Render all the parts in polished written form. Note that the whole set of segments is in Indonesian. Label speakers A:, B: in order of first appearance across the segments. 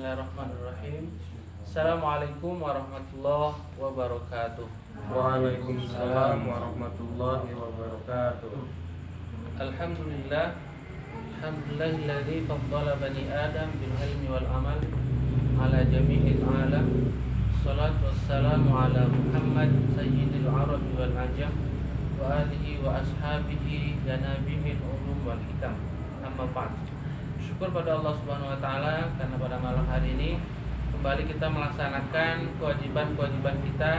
A: Bismillahirrahmanirrahim. Assalamualaikum warahmatullahi wabarakatuh.
B: Waalaikumsalam warahmatullahi wabarakatuh.
A: Alhamdulillah. Alhamdulillahilladzi faddala bani Adam bil ilmi wal amal ala jami'il alam. Salatu wassalamu ala Muhammad sayyidil arabi wal ajam wa alihi wa ashabihi janabi'il ulum wal hikam. Amma ba'd. Syukur pada Allah Subhanahu wa taala karena pada malam hari ini kembali kita melaksanakan kewajiban-kewajiban kita,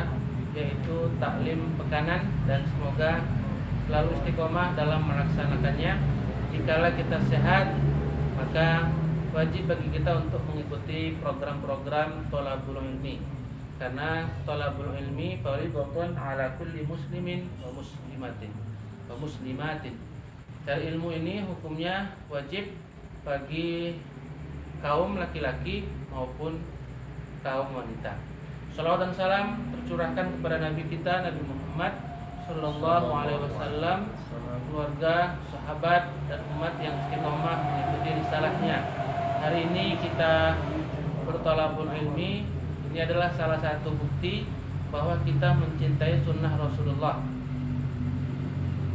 A: yaitu taklim pekanan, dan semoga selalu istiqomah dalam melaksanakannya. Jikalau kita sehat, maka wajib bagi kita untuk mengikuti program-program thalabul ilmi, karena thalabul ilmi fardhun ala kulli muslimin wa muslimatin. Cari ilmu ini hukumnya wajib bagi kaum laki-laki maupun kaum wanita. Salawat dan salam tercurahkan kepada Nabi kita, Nabi Muhammad Sallallahu Alaihi Wasallam, keluarga, sahabat, dan umat yang istiqomah mengikuti risalahnya. Hari ini kita berthalabul ilmi. Ini adalah salah satu bukti bahwa kita mencintai sunnah Rasulullah.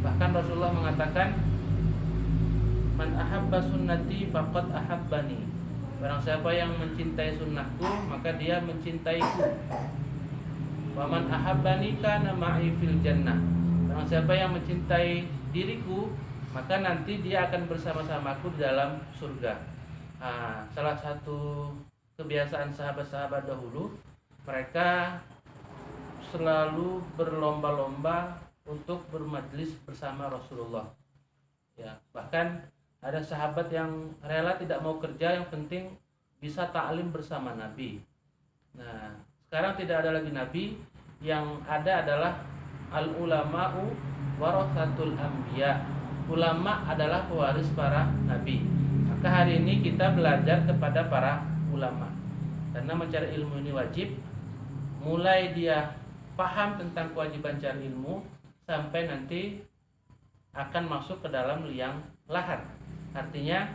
A: Bahkan Rasulullah mengatakan, man ahabba sunnati faqad ahabbani. Barang siapa yang mencintai sunnahku, maka dia mencintaiku. Wa man ahabbani kana ma'i fil jannah. Barang siapa yang mencintai diriku, maka nanti dia akan bersama-samaku di dalam surga. Salah satu kebiasaan sahabat-sahabat dahulu, mereka selalu berlomba-lomba untuk bermajlis bersama Rasulullah. Ya, bahkan ada sahabat yang rela tidak mau kerja, yang penting bisa ta'lim bersama Nabi. Nah, sekarang tidak ada lagi Nabi, yang ada adalah al-ulama'u warathatul anbiya. Ulama adalah pewaris para nabi. Maka hari ini kita belajar kepada para ulama, karena mencari ilmu ini wajib. Mulai dia paham tentang kewajiban cari ilmu sampai nanti akan masuk ke dalam liang lahat. Artinya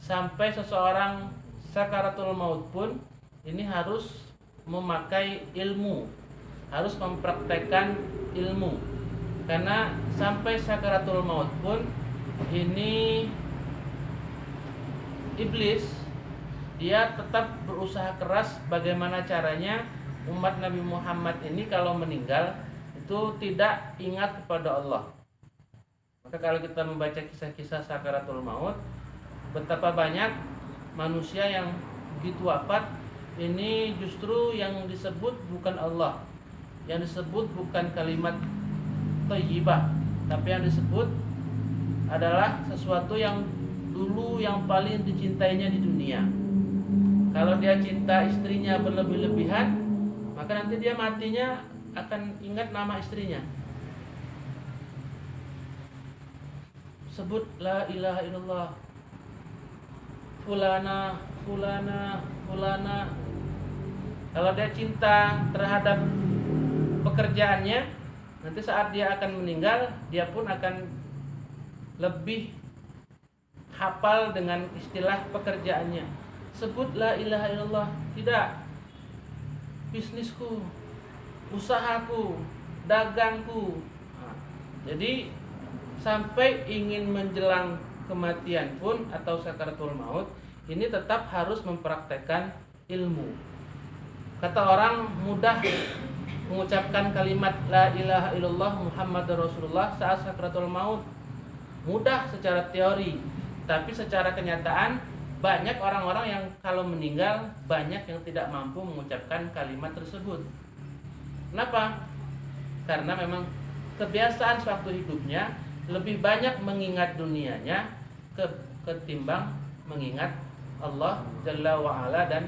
A: sampai seseorang sakaratul maut pun ini harus memakai ilmu, harus mempraktekkan ilmu. Karena sampai sakaratul maut pun ini iblis dia tetap berusaha keras bagaimana caranya umat Nabi Muhammad ini kalau meninggal itu tidak ingat kepada Allah. Maka kalau kita membaca kisah-kisah sakaratul maut, betapa banyak manusia yang begitu wafat, ini justru yang disebut bukan Allah, yang disebut bukan kalimat thayyibah, tapi yang disebut adalah sesuatu yang dulu yang paling dicintainya di dunia. Kalau dia cinta istrinya berlebih-lebihan, maka nanti dia matinya akan ingat nama istrinya. Sebut la ilaha illallah, fulana, fulana, fulana. Kalau dia cinta terhadap pekerjaannya, nanti saat dia akan meninggal, dia pun akan lebih hafal dengan istilah pekerjaannya. Sebut la ilaha illallah, tidak. Bisnisku, usahaku, dagangku. Jadi sampai ingin menjelang kematian pun atau sakaratul maut, ini tetap harus mempraktekkan ilmu. Kata orang mudah mengucapkan kalimat la ilaha illallah Muhammadur Rasulullah saat sakaratul maut, mudah secara teori, tapi secara kenyataan banyak orang-orang yang kalau meninggal banyak yang tidak mampu mengucapkan kalimat tersebut. Kenapa? Karena memang kebiasaan sewaktu hidupnya lebih banyak mengingat dunianya ketimbang mengingat Allah Jalla wa'ala dan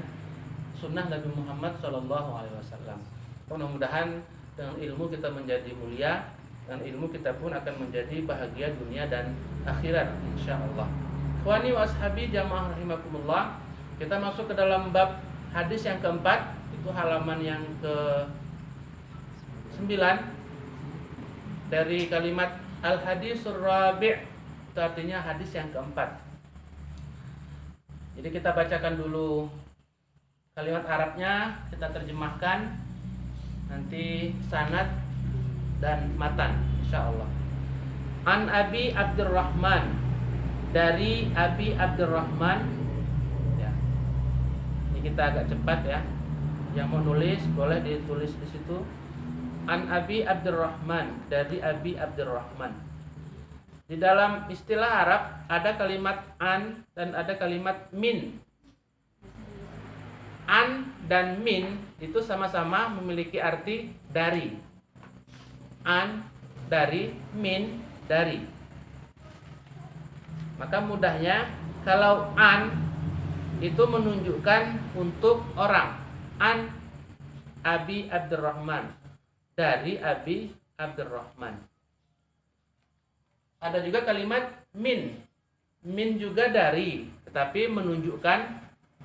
A: sunnah Nabi Muhammad SAW. Mudah-mudahan dengan ilmu kita menjadi mulia, dan ilmu kita pun akan menjadi bahagia dunia dan akhirat insyaallah. Ikhwani wa ashabi jamaah rahimakumullah, kita masuk ke dalam bab hadis yang keempat, itu halaman yang ke-9 dari kalimat al-hadisur rabi', itu artinya hadis yang keempat. Jadi kita bacakan dulu kalimat Arabnya kita terjemahkan, nanti sanad dan matan insyaallah. An Abi Abdurrahman, dari Abi Abdurrahman ya. Ini kita agak cepat ya. Yang mau nulis boleh ditulis di situ. An Abi Abdurrahman, dari Abi Abdurrahman. Di dalam istilah Arab ada kalimat an dan ada kalimat min. An dan min itu sama-sama memiliki arti dari. An dari, min dari. Maka mudahnya kalau an itu menunjukkan untuk orang. An Abi Abdurrahman, dari Abi Abdurrahman. Ada juga kalimat min. Min juga dari, tetapi menunjukkan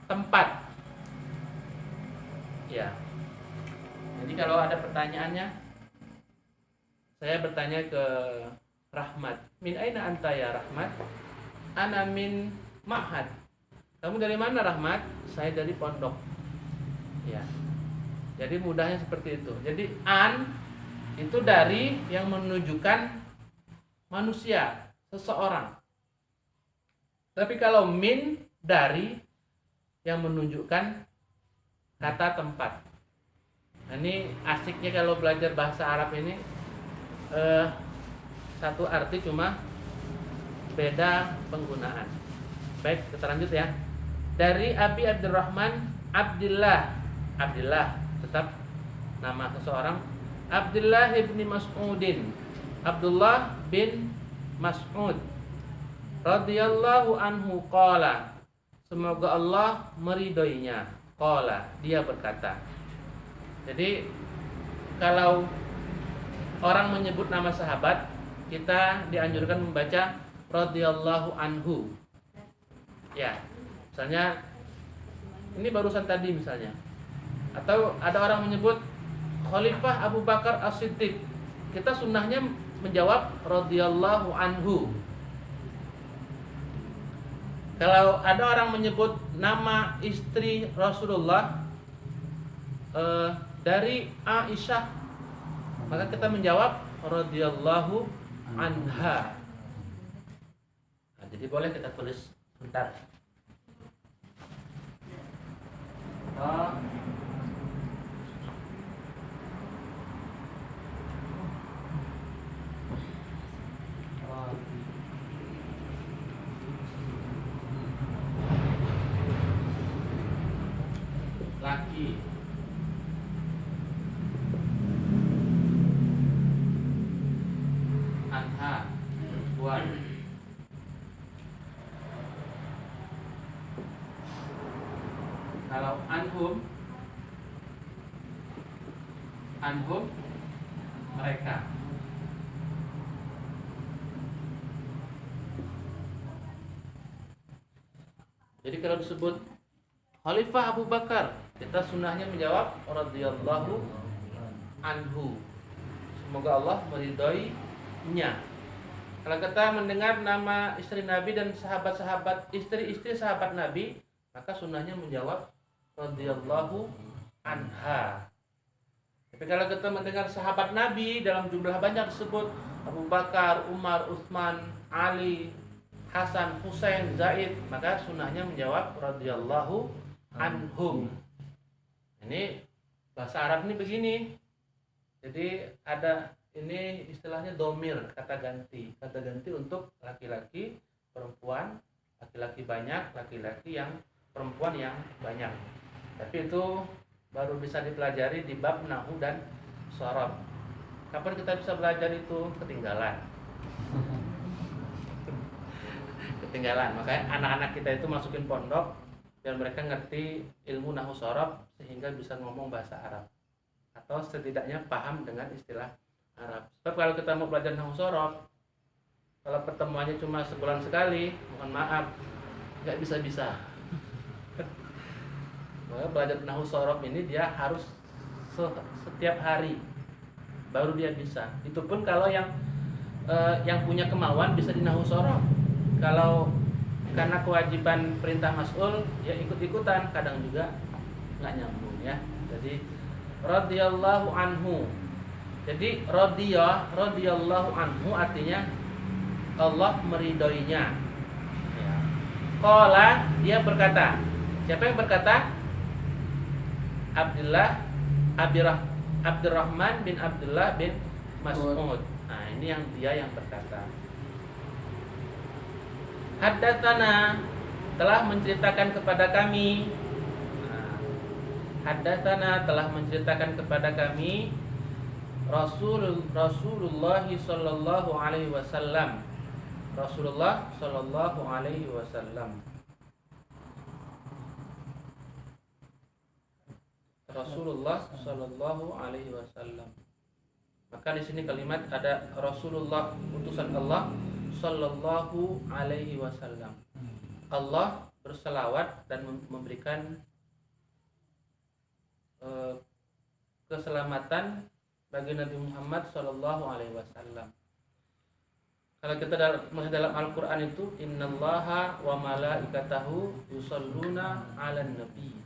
A: tempat. Ya. Jadi kalau ada pertanyaannya, saya bertanya ke Rahmat. Min aina anta ya Rahmat? Ana min ma'had. Kamu dari mana Rahmat? Saya dari pondok. Ya. Jadi mudahnya seperti itu. Jadi an itu dari yang menunjukkan manusia, seseorang. Tapi kalau min dari yang menunjukkan kata tempat. Nah, ini asiknya kalau belajar bahasa Arab ini satu arti cuma beda penggunaan. Baik, kita lanjut ya. Dari Abi Abdurrahman, Abdillah. Abdillah tetap nama seseorang. Abdullah ibni Mas'udin, Abdullah bin Mas'ud radhiyallahu anhu qala, semoga Allah meridhoinya. Qala, dia berkata. Jadi kalau orang menyebut nama sahabat, kita dianjurkan membaca radhiyallahu anhu. Ya, misalnya ini barusan tadi misalnya. Atau ada orang menyebut Khalifah Abu Bakar As-Siddiq, kita sunnahnya menjawab radhiyallahu anhu. Kalau ada orang menyebut nama istri Rasulullah dari Aisyah, maka kita menjawab radhiyallahu anha. Nah, jadi boleh kita tulis bentar. Laki, anha, perempuan. Kalau anhum mereka. Jadi kalau disebut Khalifah Abu Bakar, kita sunnahnya menjawab radhiyallahu anhu. Semoga Allah meridhoinya. Kalau kita mendengar nama istri Nabi dan sahabat-sahabat, istri-istri sahabat Nabi, maka sunnahnya menjawab radhiyallahu anha. Tapi kalau kita mendengar sahabat Nabi dalam jumlah banyak disebut Abu Bakar, Umar, Utsman, Ali, Hasan, Husain, Zaid, maka sunnahnya menjawab radhiyallahu anhum. Ini bahasa Arab ini begini. Jadi ada ini istilahnya domir, kata ganti untuk laki-laki, perempuan, laki-laki banyak, laki-laki yang perempuan yang banyak. Tapi itu baru bisa dipelajari di bab nahwu dan sorof. Kapan kita bisa belajar itu? Ketinggalan. Makanya anak-anak kita itu masukin pondok dan mereka ngerti ilmu nahwu sorof sehingga bisa ngomong bahasa Arab atau setidaknya paham dengan istilah Arab. Sebab kalau kita mau belajar nahwu sorof, kalau pertemuannya cuma sebulan sekali, mohon maaf, nggak bisa-bisa. Maka belajar nahwu sorof ini dia harus setiap hari baru dia bisa. Itu pun kalau yang punya kemauan bisa di nahwu sorof. Kalau karena kewajiban perintah mas'ul, ya ikut-ikutan, kadang juga nggak nyambung ya. Jadi radhiyallahu anhu. Jadi radhiyallahu anhu artinya Allah meridhoinya. Ya. Qala, dia berkata. Siapa yang berkata? Abdurrahman bin Abdullah bin Mas'ud. Nah, ini yang dia yang berkata. Haddatsana, telah menceritakan kepada kami. Haddatsana, telah menceritakan kepada kami Rasulullah sallallahu alaihi wasallam. Rasulullah sallallahu alaihi wasallam. Rasulullah sallallahu alaihi wasallam. Maka di sini kalimat ada Rasulullah, utusan Allah sallallahu alaihi wasallam. Allah berselawat dan memberikan keselamatan bagi Nabi Muhammad sallallahu alaihi wasallam. Kalau kita melihat dalam Al-Qur'an itu innallaha wa malaikatahu yusholluna 'alan nabi.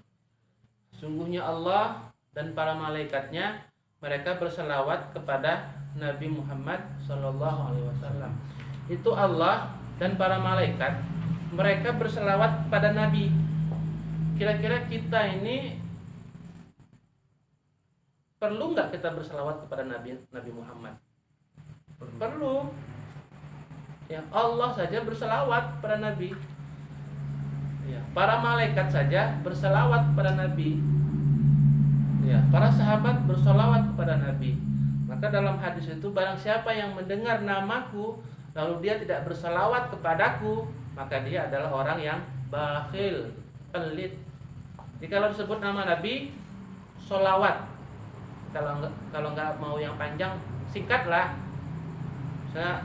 A: Sungguhnya Allah dan para malaikatnya mereka berselawat kepada Nabi Muhammad sallallahu alaihi wasallam. Itu Allah dan para malaikat mereka berselawat kepada Nabi. Kira-kira kita ini perlu nggak kita berselawat kepada Nabi Muhammad? Perlu. Ya, Allah saja berselawat kepada Nabi. Ya, para malaikat saja berselawat kepada Nabi. Ya, para sahabat berselawat kepada Nabi. Maka dalam hadis itu barang siapa yang mendengar namaku lalu dia tidak berselawat kepadaku, maka dia adalah orang yang bakhil, pelit. Jadi kalau disebut nama Nabi, solawat. Kalau nggak mau yang panjang, singkatlah. Misalnya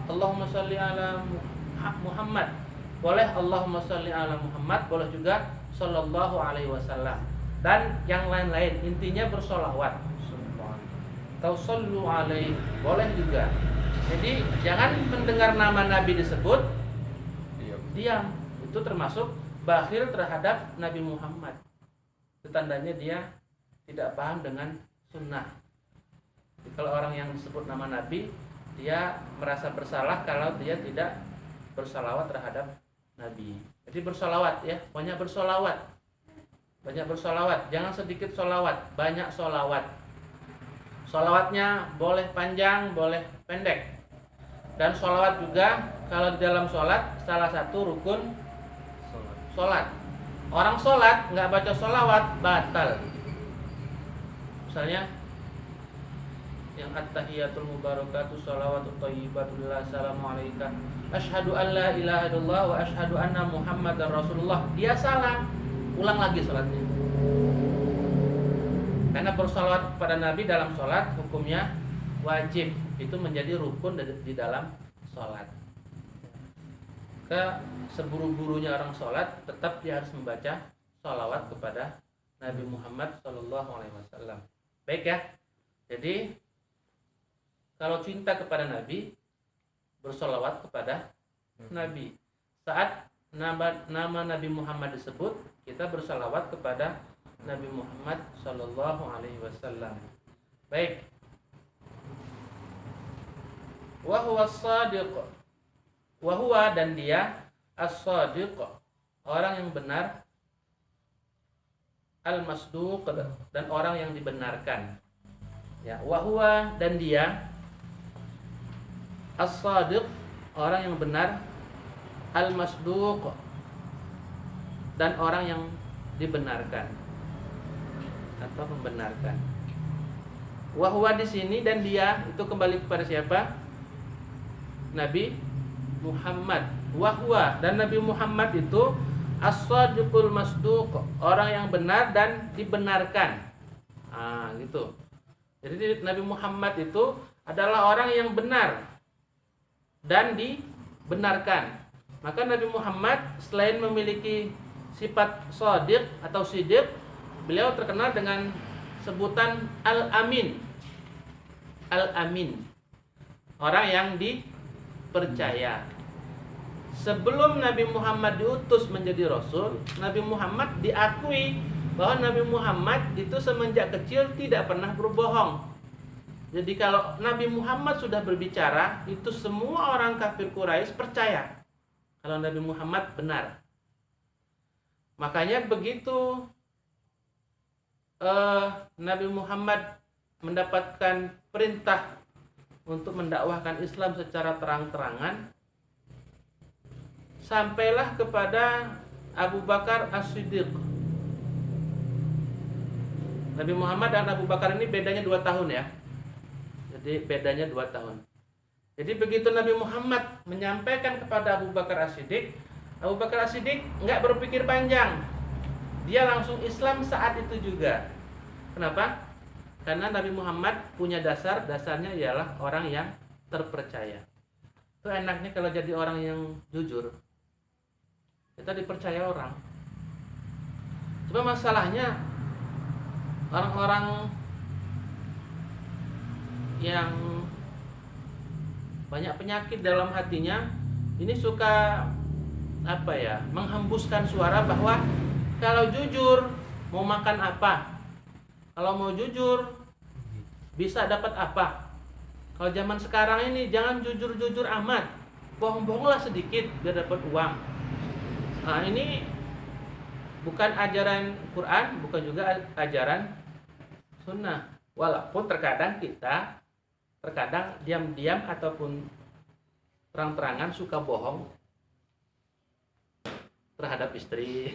A: Allahumma sholli ala Muhammad. Boleh Allahumma sholli ala Muhammad, boleh juga sallallahu alaihi wasallam. Dan yang lain-lain, intinya bersolawat. Atau sallu alaihi, boleh juga. Jadi jangan mendengar nama Nabi disebut diam. Itu termasuk bakhil terhadap Nabi Muhammad. Itu tandanya dia tidak paham dengan sunnah. Jadi kalau orang yang disebut nama Nabi, dia merasa bersalah kalau dia tidak bersalawat terhadap Nabi. Jadi bersolawat ya, banyak bersolawat. Banyak bersolawat, jangan sedikit solawat, banyak solawat. Solawatnya boleh panjang, boleh pendek. Dan solawat juga kalau di dalam sholat salah satu rukun sholat. Orang sholat nggak baca solawat batal. Misalnya yang at-tahiyatul mubarakatuh sholawatut thayyibatul lillahi assalamu alayka asyhadu an la ilaha illallah wa asyhadu anna muhammadar rasulullah. Dia salah, ulang lagi sholatnya. Karena bersolawat kepada Nabi dalam sholat hukumnya wajib, itu menjadi rukun di dalam sholat. Ke seburu-burunya orang sholat tetap dia harus membaca sholawat kepada Nabi Muhammad SAW. Baik ya. Jadi kalau cinta kepada Nabi, bersolawat kepada Nabi. Saat nama Nabi Muhammad disebut, kita bersolawat kepada Nabi Muhammad SAW. Baik. Wahuwa as-sadiq. Wahuwa dan dia as-sadiq, orang yang benar, al-masduq dan orang yang dibenarkan. Ya, wahuwa dan dia as-sadiq, orang yang benar, al-masduq dan orang yang dibenarkan atau membenarkan. Wahuwa di sini dan dia itu kembali kepada siapa? Nabi Muhammad. Wahuwa dan Nabi Muhammad itu as-sadiqul masduq, orang yang benar dan dibenarkan. Gitu. Jadi Nabi Muhammad itu adalah orang yang benar dan dibenarkan. Maka Nabi Muhammad selain memiliki sifat shadiq atau siddiq, beliau terkenal dengan sebutan Al-Amin. Al-Amin, orang yang dipercaya. Sebelum Nabi Muhammad diutus menjadi Rasul, Nabi Muhammad diakui bahwa Nabi Muhammad itu semenjak kecil tidak pernah berbohong. Jadi kalau Nabi Muhammad sudah berbicara, itu semua orang kafir Quraisy percaya kalau Nabi Muhammad benar. Makanya begitu Nabi Muhammad mendapatkan perintah untuk mendakwahkan Islam secara terang-terangan, sampailah kepada Abu Bakar As-Siddiq. Nabi Muhammad dan Abu Bakar ini bedanya 2 tahun ya. Jadi bedanya 2 tahun. Jadi begitu Nabi Muhammad menyampaikan kepada Abu Bakar As-Siddiq, Abu Bakar As-Siddiq nggak berpikir panjang. Dia langsung Islam saat itu juga. Kenapa? Karena Nabi Muhammad punya dasarnya ialah orang yang terpercaya. Itu enaknya kalau jadi orang yang jujur. Kita dipercaya orang. Cuma masalahnya orang-orang yang banyak penyakit dalam hatinya ini suka menghembuskan suara bahwa kalau jujur mau makan apa, kalau mau jujur bisa dapat apa. Kalau zaman sekarang ini jangan jujur-jujur amat, bohong-bohonglah sedikit biar dapat uang. Nah, ini bukan ajaran Quran, bukan juga ajaran sunnah. Walaupun terkadang kita diam-diam ataupun terang-terangan suka bohong terhadap istri,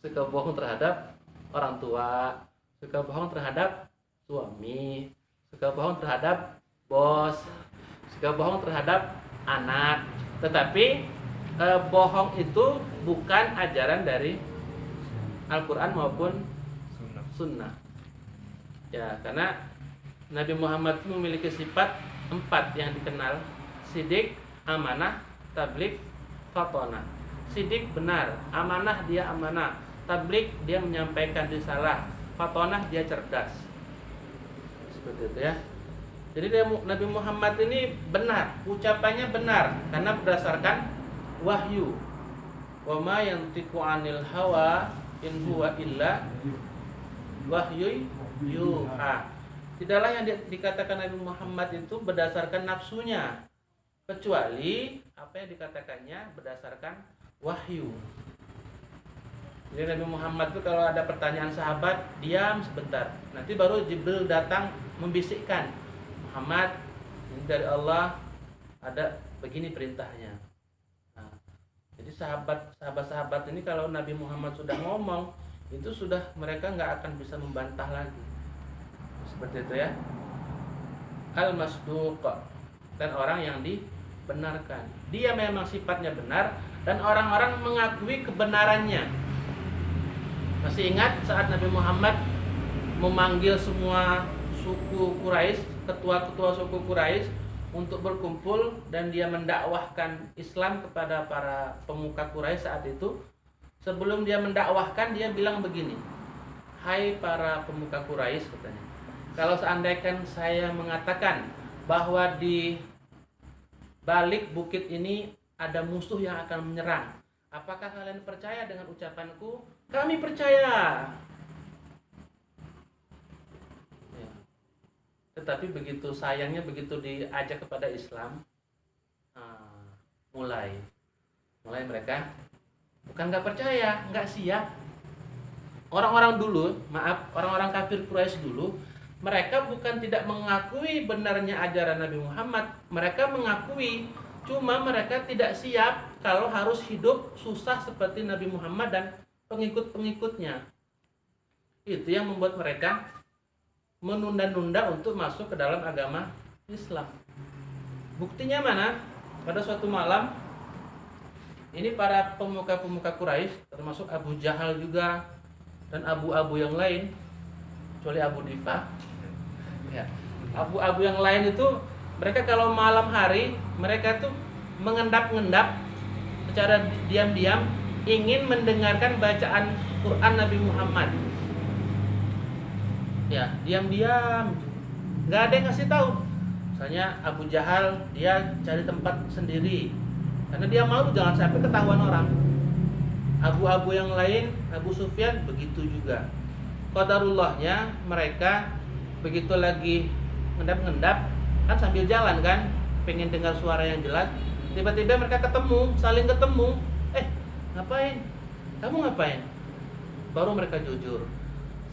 A: suka bohong terhadap orang tua, suka bohong terhadap suami, suka bohong terhadap bos, suka bohong terhadap anak. Tetapi bohong itu bukan ajaran dari Al-Quran maupun sunnah. Ya, karena Nabi Muhammad memiliki sifat 4 yang dikenal: sidik, amanah, tabligh, fatonah. Sidik benar, amanah dia amanah, tabligh dia menyampaikan risalah, fatonah dia cerdas. Seperti itu ya. Jadi Nabi Muhammad ini benar, ucapannya benar karena berdasarkan wahyu. Wa ma yantiqu 'anil hawa in huwa illa wahyu yuha. Tidaklah yang dikatakan Nabi Muhammad itu berdasarkan nafsunya, kecuali apa yang dikatakannya berdasarkan wahyu. Jadi Nabi Muhammad itu kalau ada pertanyaan sahabat, diam sebentar. Nanti baru Jibril datang membisikkan, Muhammad, ini dari Allah, ada begini perintahnya. Nah, jadi sahabat-sahabat ini kalau Nabi Muhammad sudah ngomong, itu sudah mereka nggak akan bisa membantah lagi. Seperti itu ya. Al-masduq, dan orang yang dibenarkan. Dia memang sifatnya benar dan orang-orang mengakui kebenarannya. Masih ingat saat Nabi Muhammad memanggil semua suku Quraisy, ketua-ketua suku Quraisy untuk berkumpul dan dia mendakwahkan Islam kepada para pemuka Quraisy saat itu. Sebelum dia mendakwahkan, dia bilang begini, "Hai para pemuka Quraisy," katanya, "kalau seandainya saya mengatakan bahwa di balik bukit ini ada musuh yang akan menyerang, apakah kalian percaya dengan ucapanku?" "Kami percaya." Ya. Tetapi begitu sayangnya, begitu diajak kepada Islam, mulai mereka bukan nggak percaya, nggak siap. Orang-orang dulu, orang-orang kafir Quraisy dulu, mereka bukan tidak mengakui benarnya ajaran Nabi Muhammad. Mereka mengakui, cuma mereka tidak siap kalau harus hidup susah seperti Nabi Muhammad dan pengikut-pengikutnya. Itu yang membuat mereka menunda-nunda untuk masuk ke dalam agama Islam. Buktinya mana? Pada suatu malam, ini para pemuka-pemuka Quraisy, termasuk Abu Jahal juga dan abu-abu yang lain, kecuali Abu Difa. Ya, abu-abu yang lain itu mereka kalau malam hari mereka tuh mengendap-endap secara diam-diam ingin mendengarkan bacaan Quran Nabi Muhammad. Ya, diam-diam, nggak ada yang ngasih tahu. Misalnya Abu Jahal dia cari tempat sendiri karena dia malu jangan sampai ketahuan orang. Abu-abu yang lain, Abu Sufyan begitu juga. Qadarullahnya mereka begitu lagi ngendap-ngendap kan sambil jalan kan, pengen dengar suara yang jelas, tiba-tiba mereka ketemu, saling ketemu. Ngapain? Kamu ngapain? Baru mereka jujur.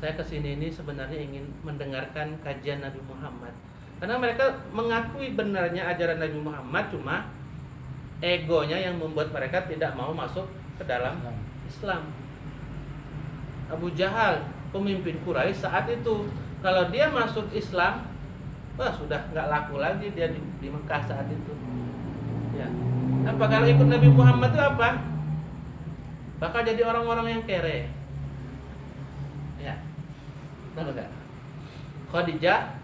A: Saya kesini ini sebenarnya ingin mendengarkan kajian Nabi Muhammad. Karena mereka mengakui benarnya ajaran Nabi Muhammad, cuma egonya yang membuat mereka tidak mau masuk ke dalam Islam. Abu Jahal, pemimpin Quraisy saat itu, kalau dia masuk Islam, wah sudah nggak laku lagi dia di Mekah saat itu. Ya. Apa kalau ikut Nabi Muhammad itu apa? Bakal jadi orang-orang yang kere. Ya. Tahu nggak? Khadijah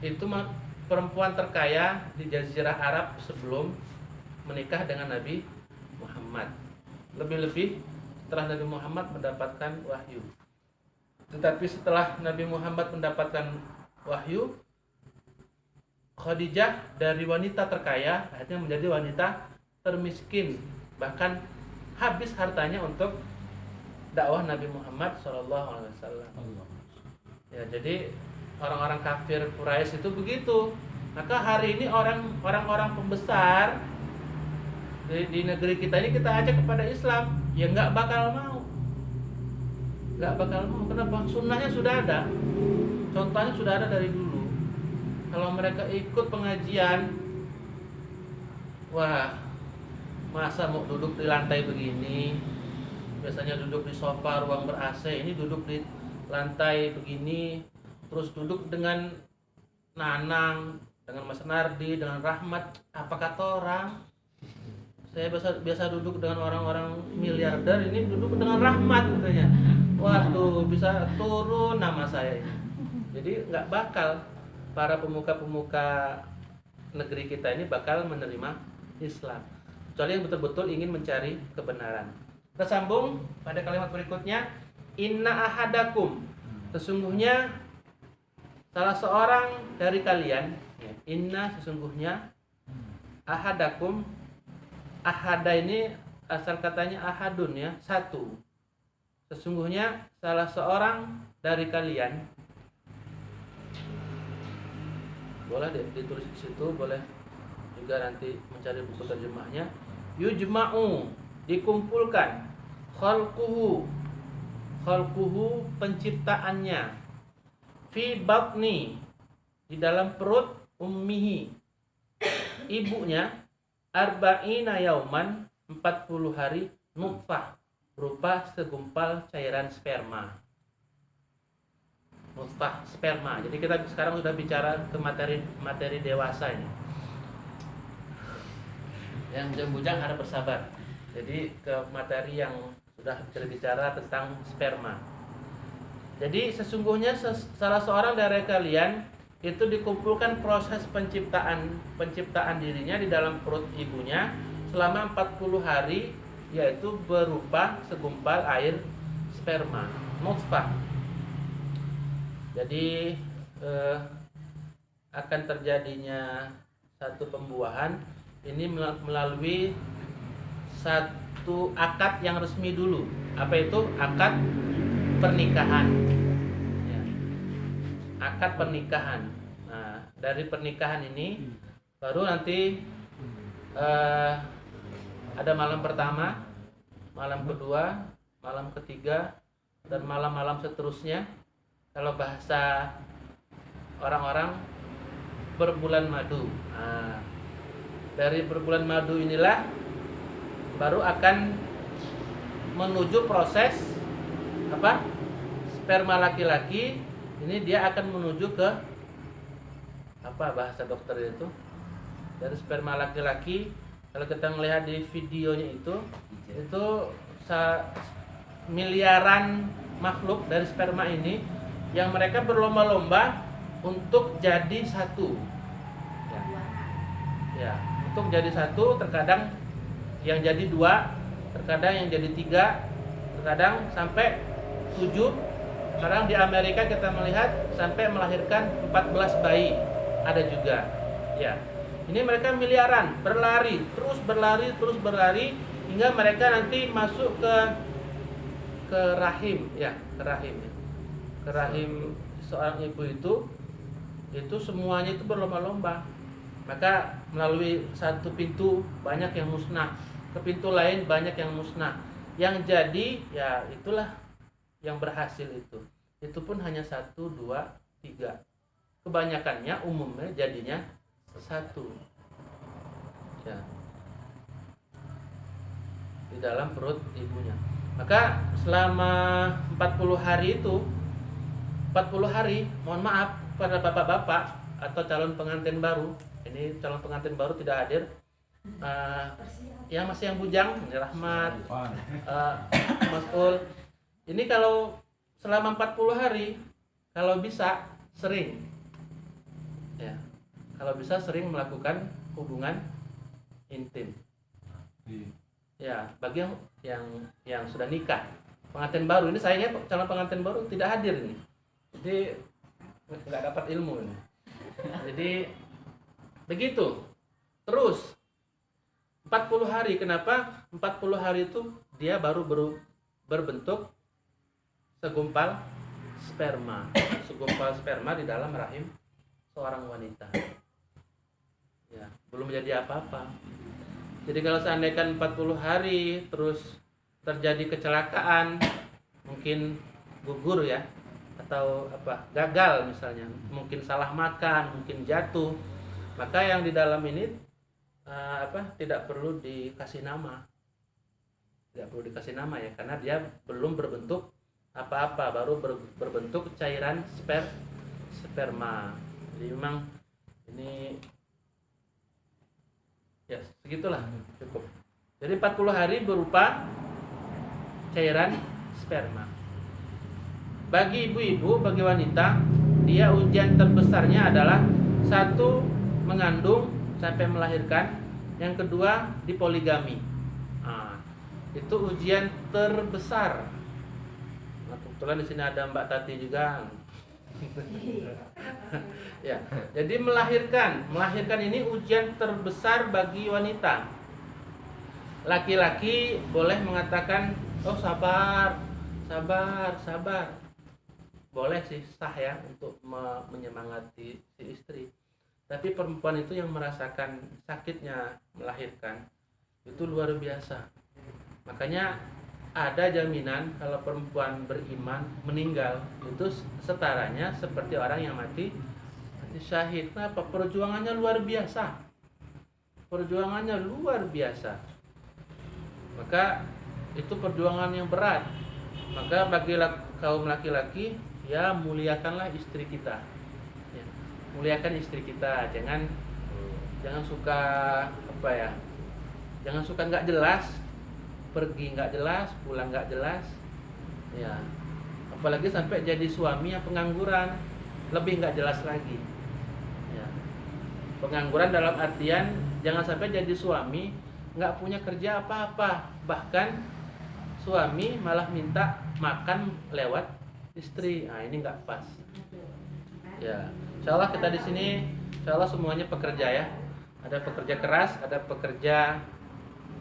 A: itu perempuan terkaya di Jazirah Arab sebelum menikah dengan Nabi Muhammad. Lebih-lebih setelah Nabi Muhammad mendapatkan wahyu. Tetapi setelah Nabi Muhammad mendapatkan wahyu, Khadijah dari wanita terkaya akhirnya menjadi wanita termiskin, bahkan habis hartanya untuk dakwah Nabi Muhammad SAW. Ya, jadi orang-orang kafir Quraisy itu begitu. Maka hari ini orang-orang pembesar di negeri kita ini kita ajak kepada Islam, ya nggak bakal mau. Kenapa? Sunnahnya sudah ada, contohnya sudah ada dari dulu. Kalau mereka ikut pengajian, wah, masa mau duduk di lantai begini? Biasanya duduk di sofa ruang ber-AC, ini duduk di lantai begini, terus duduk dengan Nanang, dengan Mas Nardi, dengan Rahmat. Apa kata orang? Saya biasa duduk dengan orang-orang miliarder, ini duduk dengan Rahmat katanya. Waduh, bisa turun nama saya ini. Jadi nggak bakal para pemuka-pemuka negeri kita ini bakal menerima Islam, kecuali yang betul-betul ingin mencari kebenaran. Kita sambung pada kalimat berikutnya, inna ahadakum, sesungguhnya salah seorang dari kalian, ya, inna sesungguhnya, ahadakum, ahada ini asal katanya ahadun, ya, satu. Sesungguhnya salah seorang dari kalian, boleh ditulis di situ, boleh juga nanti mencari buku terjemahnya. Yujma'u, dikumpulkan, khalquhu penciptaannya, fi batni, di dalam perut, ummihi, ibunya, arba'ina yauman, 40 hari, nutfah, berupa segumpal cairan sperma. Nutfah sperma. Jadi kita sekarang sudah bicara ke materi dewasa ini. Yang bujang harap bersabar. Jadi ke materi yang sudah berbicara tentang sperma. Jadi sesungguhnya salah seorang dari kalian itu dikumpulkan proses penciptaan dirinya di dalam perut ibunya selama 40 hari, yaitu berupa segumpal air sperma, nutfah. Jadi akan terjadinya satu pembuahan ini melalui satu akad yang resmi dulu. Apa itu? Akad pernikahan. Ya. Akad pernikahan. Nah, dari pernikahan ini baru nanti ada malam pertama, malam kedua, malam ketiga, dan malam-malam seterusnya. Kalau bahasa orang-orang, berbulan madu. Nah, dari berbulan madu inilah baru akan menuju proses apa? Sperma laki-laki ini dia akan menuju ke apa bahasa dokter itu? Dari sperma laki-laki, kalau kita melihat di videonya itu miliaran makhluk dari sperma ini yang mereka berlomba-lomba untuk jadi satu. Ya, untuk jadi satu, terkadang yang jadi 2, terkadang yang jadi 3, terkadang sampai 7. Sekarang di Amerika kita melihat sampai melahirkan 14 bayi, ada juga. Ya, ini mereka miliaran, terus berlari hingga mereka nanti masuk ke ke rahim ya, ke rahim ya. Ke rahim seorang ibu itu semuanya itu berlomba-lomba. Maka melalui satu pintu banyak yang musnah, ke pintu lain banyak yang musnah. Yang jadi ya itulah yang berhasil itu. Itu pun hanya 1, 2, 3. Kebanyakannya umumnya jadinya 1. Ya. Di dalam perut ibunya. Maka selama 40 hari itu, 40 hari, mohon maaf pada bapak-bapak atau calon pengantin baru. Ini calon pengantin baru tidak hadir. Ya masih yang bujang, ini Rahmat, Mas Ul. Ini kalau selama 40 hari, kalau bisa sering, ya, kalau bisa sering melakukan hubungan intim. Ya, bagi yang sudah nikah, pengantin baru ini sayangnya calon pengantin baru tidak hadir ini, jadi nggak dapat ilmu ini. Jadi begitu terus 40 hari. Kenapa 40 hari itu dia baru berbentuk segumpal sperma di dalam rahim seorang wanita. Ya, belum menjadi apa-apa. Jadi kalau seandainya 40 hari terus terjadi kecelakaan, mungkin gugur ya, atau gagal misalnya, mungkin salah makan, mungkin jatuh, maka yang di dalam ini tidak perlu dikasih nama. Tidak perlu dikasih nama ya, karena dia belum berbentuk apa-apa, baru berbentuk cairan sperma. Jadi memang ini ya segitulah cukup. Jadi 40 hari berupa cairan sperma. Bagi ibu-ibu, bagi wanita, dia ujian terbesarnya adalah 1, mengandung sampai melahirkan. Yang kedua, dipoligami. Itu ujian terbesar. Nah, kebetulan di sini ada Mbak Tati juga. Ya, jadi melahirkan ini ujian terbesar bagi wanita. Laki-laki boleh mengatakan, oh sabar. Boleh sih, sah ya, untuk menyemangati si istri. Tapi perempuan itu yang merasakan sakitnya melahirkan itu luar biasa. Makanya ada jaminan kalau perempuan beriman meninggal itu setaranya seperti orang yang mati syahid. Kenapa? Perjuangannya luar biasa. Maka itu perjuangan yang berat. Maka bagi kaum laki-laki, ya muliakanlah istri kita. Ya, muliakan istri kita. Jangan suka jangan suka nggak jelas, pergi nggak jelas, pulang nggak jelas. Ya, apalagi sampai jadi suami yang pengangguran, lebih nggak jelas lagi. Ya, pengangguran dalam artian jangan sampai jadi suami nggak punya kerja apa-apa, bahkan suami malah minta makan lewat istri. Nah, ini nggak pas. Ya, insya Allah kita di sini, insya Allah semuanya pekerja ya. Ada pekerja keras, ada pekerja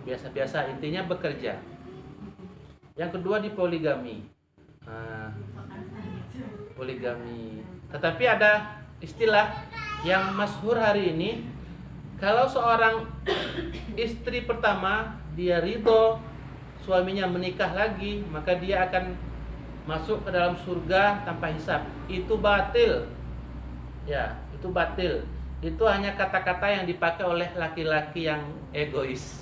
A: biasa-biasa, intinya bekerja. Yang kedua di poligami. Poligami. Tetapi ada istilah yang masyhur hari ini, kalau seorang istri pertama dia ridho suaminya menikah lagi, maka dia akan masuk ke dalam surga tanpa hisab. Itu batil. Ya, itu batil. Itu hanya kata-kata yang dipakai oleh laki-laki yang egois.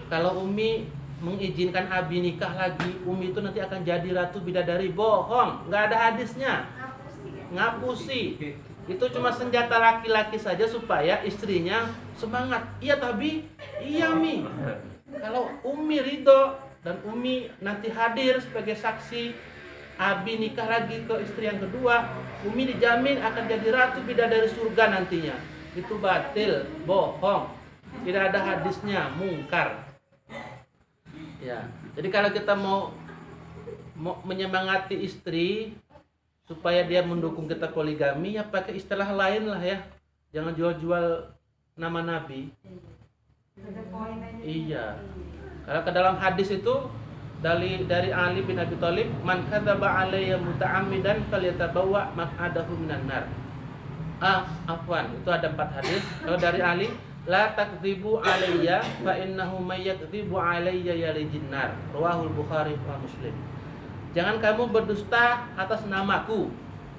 A: Kalau Umi mengizinkan Abi nikah lagi, Umi itu nanti akan jadi ratu bidadari. Bohong, nggak ada hadisnya. Ngapusi. Itu cuma senjata laki-laki saja supaya istrinya semangat. Iya Abi, iya Mi. Kalau Umi ridho dan Umi nanti hadir sebagai saksi, Abi nikah lagi ke istri yang kedua, Umi dijamin akan jadi ratu bidadari surga nantinya. Itu batil, bohong. Tidak ada hadisnya, mungkar. Ya, jadi kalau kita mau menyemangati istri supaya dia mendukung kita poligami, ya pakai istilah lain lah ya. Jangan jual-jual nama Nabi. Iya. Kalau ke dalam hadis itu dari Ali bin Abi Thalib, man kadzaba alayya muta'ammidan falyatabawwa maq'adahu minan nar. Afwan, itu ada 4 hadis. Kalau dari Ali, la takdzibu alayya fa innahu may yakdzibu alayya yalijin nar. Rawahul Bukhari wa Muslim. Jangan kamu berdusta atas namaku.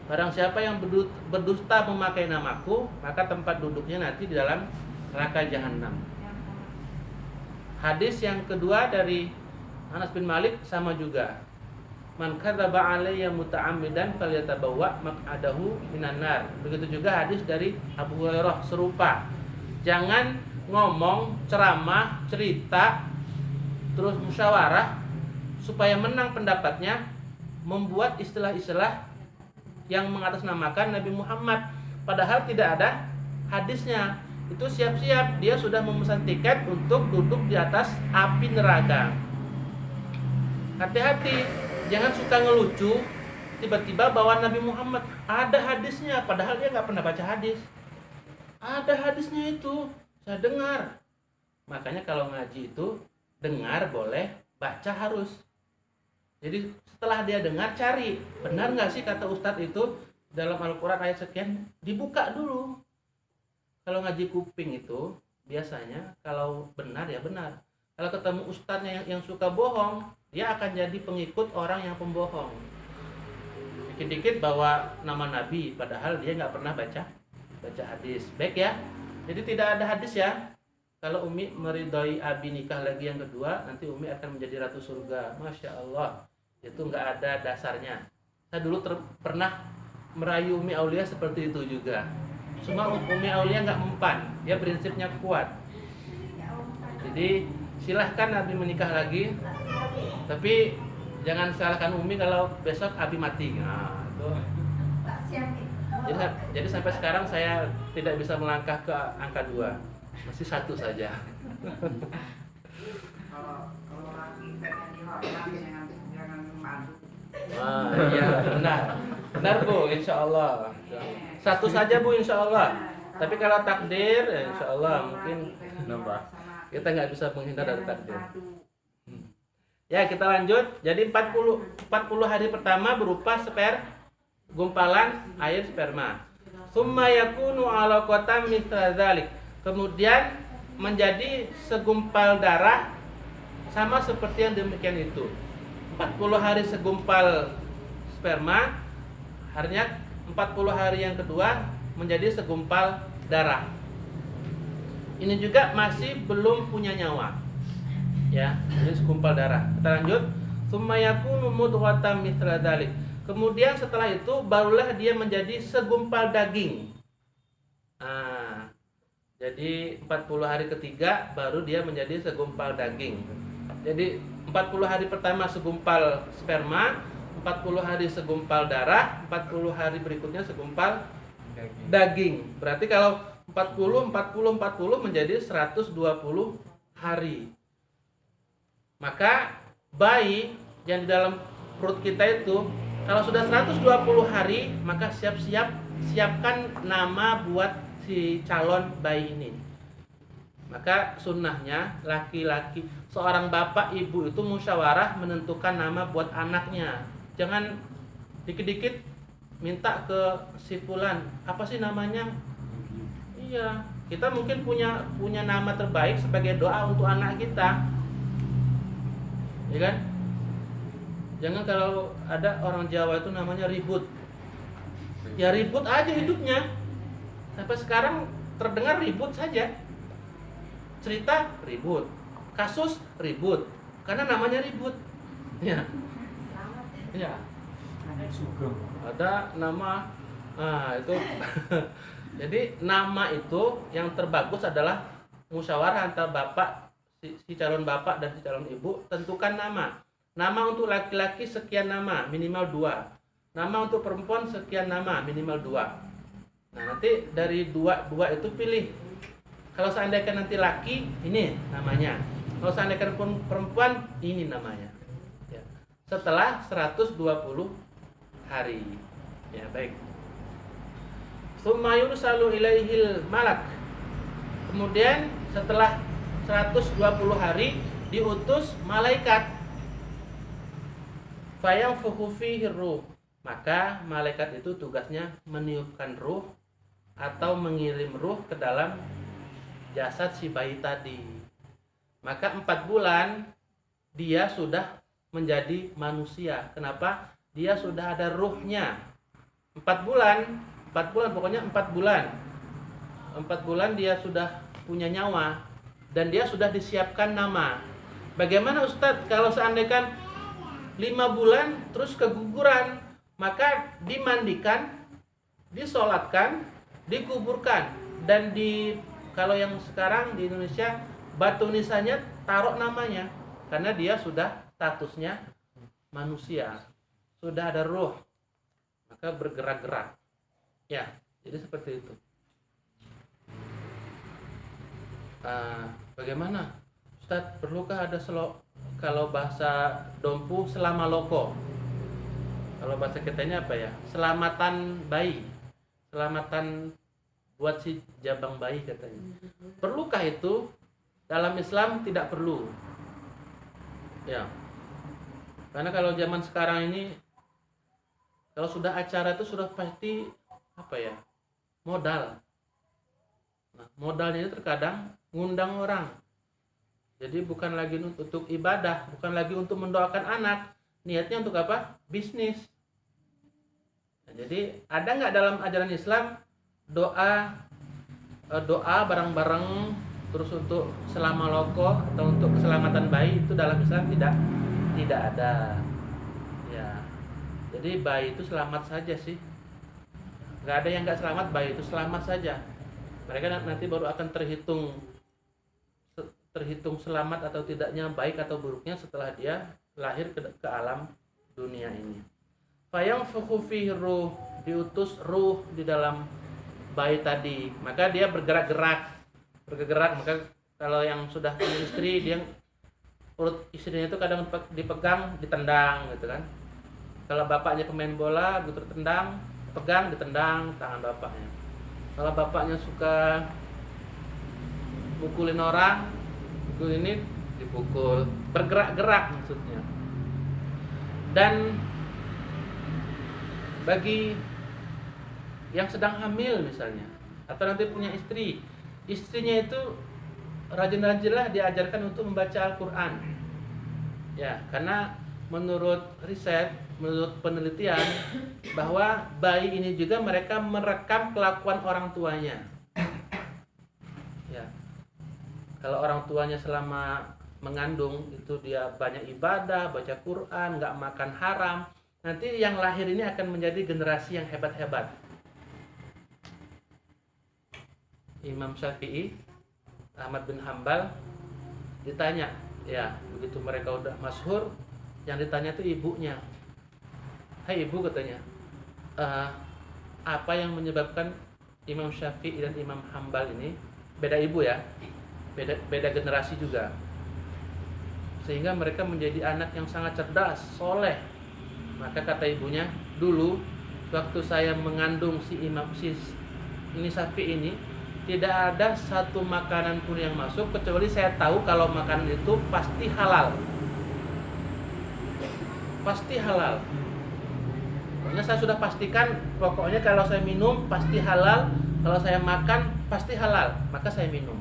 A: Barang siapa yang berdusta memakai namaku, maka tempat duduknya nanti di dalam neraka jahanam. Hadis yang kedua dari Anas bin Malik sama juga. Man kadzaba alayya muta'ammidan falyatabawwa maq'adahu minan nar. Begitu juga hadis dari Abu Hurairah serupa. Jangan ngomong, ceramah, cerita, terus musyawarah supaya menang pendapatnya, membuat istilah-istilah yang mengatasnamakan Nabi Muhammad, padahal tidak ada hadisnya. Itu siap-siap dia sudah memesan tiket untuk duduk di atas api neraka. Hati-hati, jangan suka ngelucu tiba-tiba bawa Nabi Muhammad. Ada hadisnya, padahal dia nggak pernah baca hadis. Ada hadisnya itu, saya dengar. Makanya kalau ngaji itu dengar boleh, baca harus. Jadi setelah dia dengar, cari benar nggak sih kata Ustadz itu dalam Al-Quran ayat sekian, dibuka dulu. Kalau ngaji kuping itu biasanya kalau benar ya benar. Kalau ketemu ustadznya yang suka bohong, dia akan jadi pengikut orang yang pembohong. Dikit-dikit bawa nama Nabi, padahal dia nggak pernah baca hadis. Baik ya. Jadi tidak ada hadis ya. Kalau Umi meridhoi Abi nikah lagi yang kedua, nanti Umi akan menjadi ratu surga. Masya Allah. Itu nggak ada dasarnya. Saya dulu pernah merayu Umi Aulia seperti itu juga. Cuma Umi Aulia nggak mempan. Dia prinsipnya kuat. Jadi silahkan Abi menikah lagi, tapi jangan salahkan Umi kalau besok Abi mati. Nah, itu. Jadi sampai sekarang saya tidak bisa melangkah ke angka 2, masih 1 saja.
C: Kalau lagi pengen dihormat, jangan madu.
A: Iya benar Bu, insya Allah 1 saja Bu, insya Allah. Tapi kalau takdir, insya Allah mungkin nambah. Kita nggak bisa menghindar dari takdir. Ya, kita lanjut. Jadi 40 hari pertama berupa gumpalan air sperma. Summa yakunu alaqatan mithla dzalik. Kemudian menjadi segumpal darah sama seperti yang demikian itu. 40 hari segumpal sperma, harinya 40 hari yang kedua menjadi segumpal darah. Ini juga masih belum punya nyawa. Ya, jadi segumpal darah. Kita lanjut. Summa yakunu mudghatan mithla dzalik. Kemudian setelah itu barulah dia menjadi segumpal daging. Jadi 40 hari ketiga baru dia menjadi segumpal daging. Jadi 40 hari pertama segumpal sperma, 40 hari segumpal darah, 40 hari berikutnya segumpal daging. Berarti kalau 40 menjadi 120 hari. Maka bayi yang di dalam perut kita itu kalau sudah 120 hari, maka siapkan nama buat si calon bayi ini. Maka sunnahnya laki-laki, seorang bapak ibu itu musyawarah menentukan nama buat anaknya. Jangan dikit-dikit minta ke si fulan, apa sih namanya? Iya, kita mungkin punya nama terbaik sebagai doa untuk anak kita, ya kan? Jangan kalau ada orang Jawa itu namanya ribut, ya ribut aja hidupnya. Sampai sekarang terdengar ribut saja, cerita ribut, kasus ribut, karena namanya ribut. Ya, ya. Ada nama, itu. Jadi nama itu yang terbagus adalah musyawarah antar bapak, si calon bapak dan si calon ibu, tentukan nama. Nama untuk laki-laki sekian nama, minimal 2. Nama untuk perempuan sekian nama, minimal 2. Nah, nanti dari dua itu pilih. Kalau seandainya nanti laki, ini namanya. Kalau seandainya perempuan, ini namanya. Ya. Setelah 120 hari. Ya, baik. Tsumma yursalu ilaihil malak. Kemudian setelah 120 hari diutus malaikat. Fayanfukhu fihi ruh, maka malaikat itu tugasnya meniupkan ruh atau mengirim ruh ke dalam jasad si bayi tadi. Maka 4 bulan dia sudah menjadi manusia. Kenapa? Dia sudah ada ruhnya. 4 bulan pokoknya 4 bulan. 4 bulan dia sudah punya nyawa dan dia sudah disiapkan nama. Bagaimana Ustadz kalau seandainya 5 bulan terus keguguran? Maka dimandikan, disolatkan, dikuburkan, dan kalau yang sekarang di Indonesia batu nisannya taruh namanya, karena dia sudah statusnya manusia, sudah ada ruh, maka bergerak-gerak. Ya, jadi seperti itu. Bagaimana Ustadz, perlukah ada kalau bahasa Dompu selama loko? Kalau bahasa kitanya apa ya? Selamatan bayi, selamatan buat si jabang bayi katanya. Perlukah itu? Dalam Islam tidak perlu. Ya. Karena kalau zaman sekarang ini, kalau sudah acara itu sudah pasti apa ya? Modal. Nah, modalnya itu terkadang ngundang orang. Jadi bukan lagi untuk ibadah, bukan lagi untuk mendoakan anak. Niatnya untuk apa? Bisnis. Nah, jadi ada nggak dalam ajaran Islam doa bareng-bareng terus untuk selama loko atau untuk keselamatan bayi? Itu dalam Islam tidak ada. Ya. Jadi bayi itu selamat saja sih. Nggak ada yang nggak selamat, bayi itu selamat saja. Mereka nanti baru akan terhitung selamat atau tidaknya, baik atau buruknya setelah dia lahir ke alam dunia ini. Fayanfukhu fihi ruh, diutus ruh di dalam bayi tadi, maka dia bergerak. Maka kalau yang sudah punya istri, dia perut istrinya itu kadang dipegang, ditendang gitu kan. Kalau bapaknya pemain bola, gitu tendang, pegang, ditendang tangan bapaknya. Kalau bapaknya suka mukulin orang, ini dipukul, bergerak-gerak maksudnya. Dan bagi yang sedang hamil misalnya, atau nanti punya istri, istrinya itu rajin-rajinlah diajarkan untuk membaca Al-Quran. Ya, karena menurut riset, menurut penelitian, bahwa bayi ini juga mereka merekam kelakuan orang tuanya. Ya, kalau orang tuanya selama mengandung itu dia banyak ibadah, baca Quran, nggak makan haram, nanti yang lahir ini akan menjadi generasi yang hebat-hebat. Imam Syafi'i, Ahmad bin Hambal ditanya, ya begitu mereka udah masyhur, yang ditanya itu ibunya. Hai ibu, katanya, apa yang menyebabkan Imam Syafi'i dan Imam Hambal ini, beda ibu ya, beda generasi juga, sehingga mereka menjadi anak yang sangat cerdas, soleh. Maka kata ibunya, dulu waktu saya mengandung si Syafi'i ini, tidak ada satu makanan pun yang masuk kecuali saya tahu kalau makanan itu pasti halal. Pasti halal. Pokoknya saya sudah pastikan, pokoknya kalau saya minum pasti halal, kalau saya makan pasti halal, maka saya minum.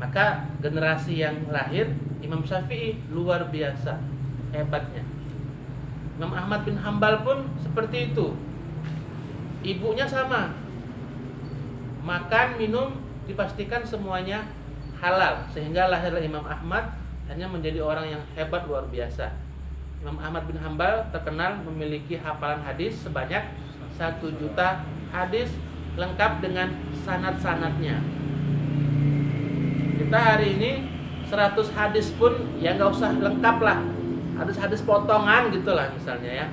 A: Maka generasi yang lahir Imam Syafi'i luar biasa hebatnya. Imam Ahmad bin Hambal pun seperti itu. Ibunya sama, makan, minum dipastikan semuanya halal, sehingga lahirlah Imam Ahmad, hanya menjadi orang yang hebat luar biasa. Imam Ahmad bin Hambal terkenal memiliki hafalan hadis sebanyak 1 juta hadis lengkap dengan sanad-sanadnya. Kita hari ini 100 hadis pun ya nggak usah lengkap lah, hadis-hadis potongan gitulah misalnya ya.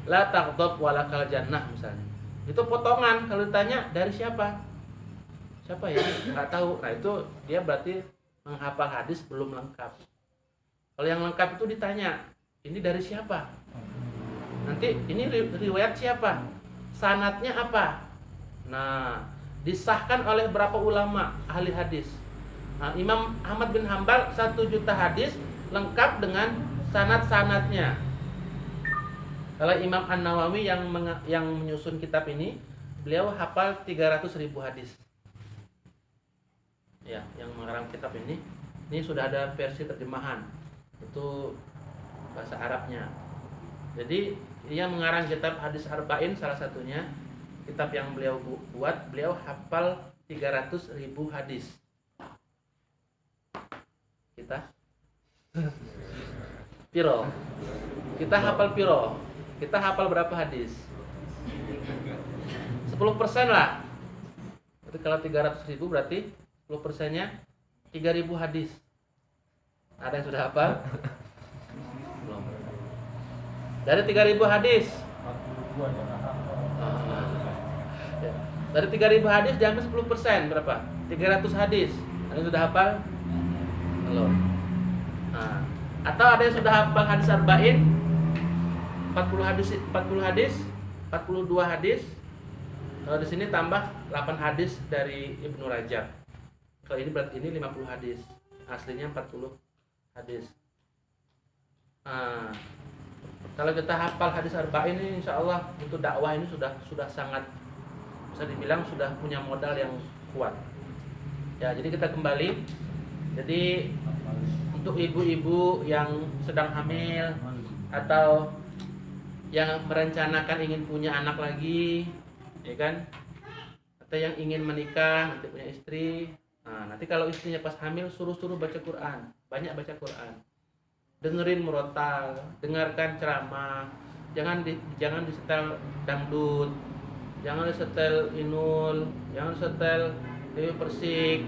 A: La taghdab walakal jannah misalnya, itu potongan. Kalau ditanya dari siapa ya, nggak tahu. Nah itu dia berarti menghafal hadis belum lengkap. Kalau yang lengkap itu ditanya, ini dari siapa, nanti ini riwayat siapa, sanadnya apa. Nah, disahkan oleh berapa ulama ahli hadis. Nah, Imam Ahmad bin Hambal 1 juta hadis lengkap dengan sanad-sanadnya. Kalau Imam An-Nawawi yang menyusun kitab ini, beliau hafal 300.000 hadis. Ya, yang mengarang kitab ini sudah ada versi terjemahan. Itu bahasa Arabnya. Jadi dia mengarang kitab Hadis Arba'in, salah satunya kitab yang beliau buat, beliau hafal 300.000 hadis. Kita piro? Kita hafal piro? Kita hafal berapa hadis? 10% lah. Berarti kalau 300.000 berarti 10%-nya 3.000 hadis. Ada yang sudah hafal? Belum. Dari 3.000 hadis. Dari 3.000 hadis diambil 10%, berapa? 300 hadis. Ada yang sudah hafal? Belum. Nah, atau ada yang sudah hafal hadis arba'in? 40 hadis, 42 hadis. Kalau di sini tambah 8 hadis dari Ibnu Rajab. Kalau ini berarti ini 50 hadis. Aslinya 40 hadis. Nah, kalau kita hafal hadis arba'in ini, insya Allah untuk dakwah ini sudah sangat, bisa dibilang sudah punya modal yang kuat. Ya, jadi kita kembali. Jadi untuk ibu-ibu yang sedang hamil atau yang merencanakan ingin punya anak lagi, ya kan? Atau yang ingin menikah, nanti punya istri. Nah, nanti kalau istrinya pas hamil suruh baca Quran, banyak baca Quran. Dengerin murotal, dengarkan ceramah. Jangan disetel dangdut, jangan disetel Inul, jangan disetel Dewi Persik.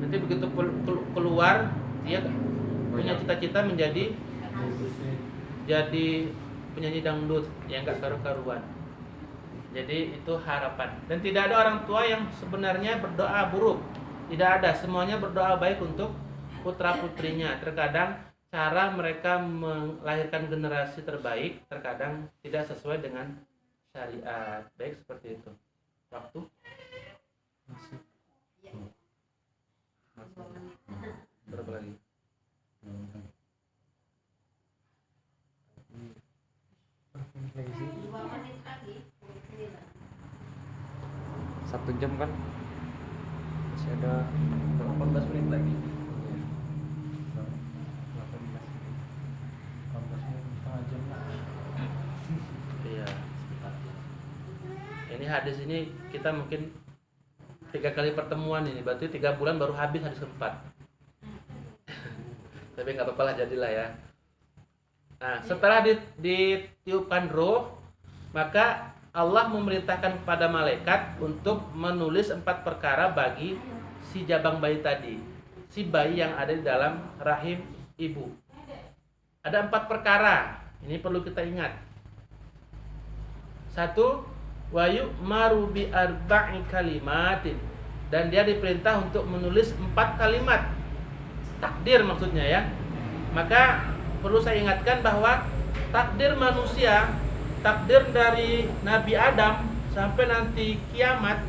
A: Nanti begitu keluar dia punya cita-cita menjadi penyanyi dangdut yang gak karu-karuan. Jadi itu harapan. Dan tidak ada orang tua yang sebenarnya berdoa buruk. Tidak ada, semuanya berdoa baik untuk putra-putrinya. Terkadang cara mereka melahirkan generasi terbaik terkadang tidak sesuai dengan syariat. Baik seperti itu. Waktu masih. Berapa lagi?
B: 1 jam kan? Masih ada
D: 18 menit lagi.
B: 18 menit, setengah jam.
A: Iya. Ini hadis ini kita mungkin 3 kali pertemuan ini, berarti 3 bulan baru habis hadis keempat. Tapi nggak apa-apa lah, jadilah ya. Nah, setelah ditiupkan roh, maka Allah memerintahkan kepada malaikat untuk menulis 4 perkara bagi si jabang bayi tadi, si bayi yang ada di dalam rahim ibu. Ada 4 perkara, ini perlu kita ingat. 1, wayu marubi arba'i kalimatin, dan dia diperintah untuk menulis 4 kalimat takdir maksudnya ya. Maka perlu saya ingatkan bahwa takdir manusia, takdir dari Nabi Adam sampai nanti kiamat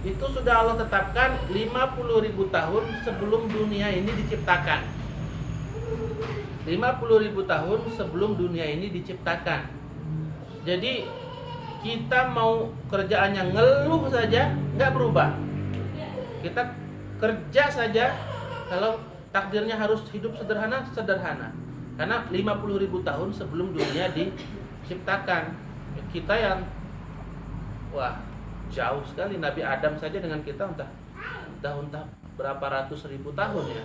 A: itu sudah Allah tetapkan 50.000 tahun sebelum dunia ini diciptakan. 50.000 tahun sebelum dunia ini diciptakan. Jadi kita mau kerjaannya ngeluh saja nggak berubah. Kita kerja saja, kalau takdirnya harus hidup sederhana. Karena 50.000 tahun sebelum dunia diciptakan. Kita yang jauh sekali. Nabi Adam saja dengan kita entah berapa ratus ribu tahun ya.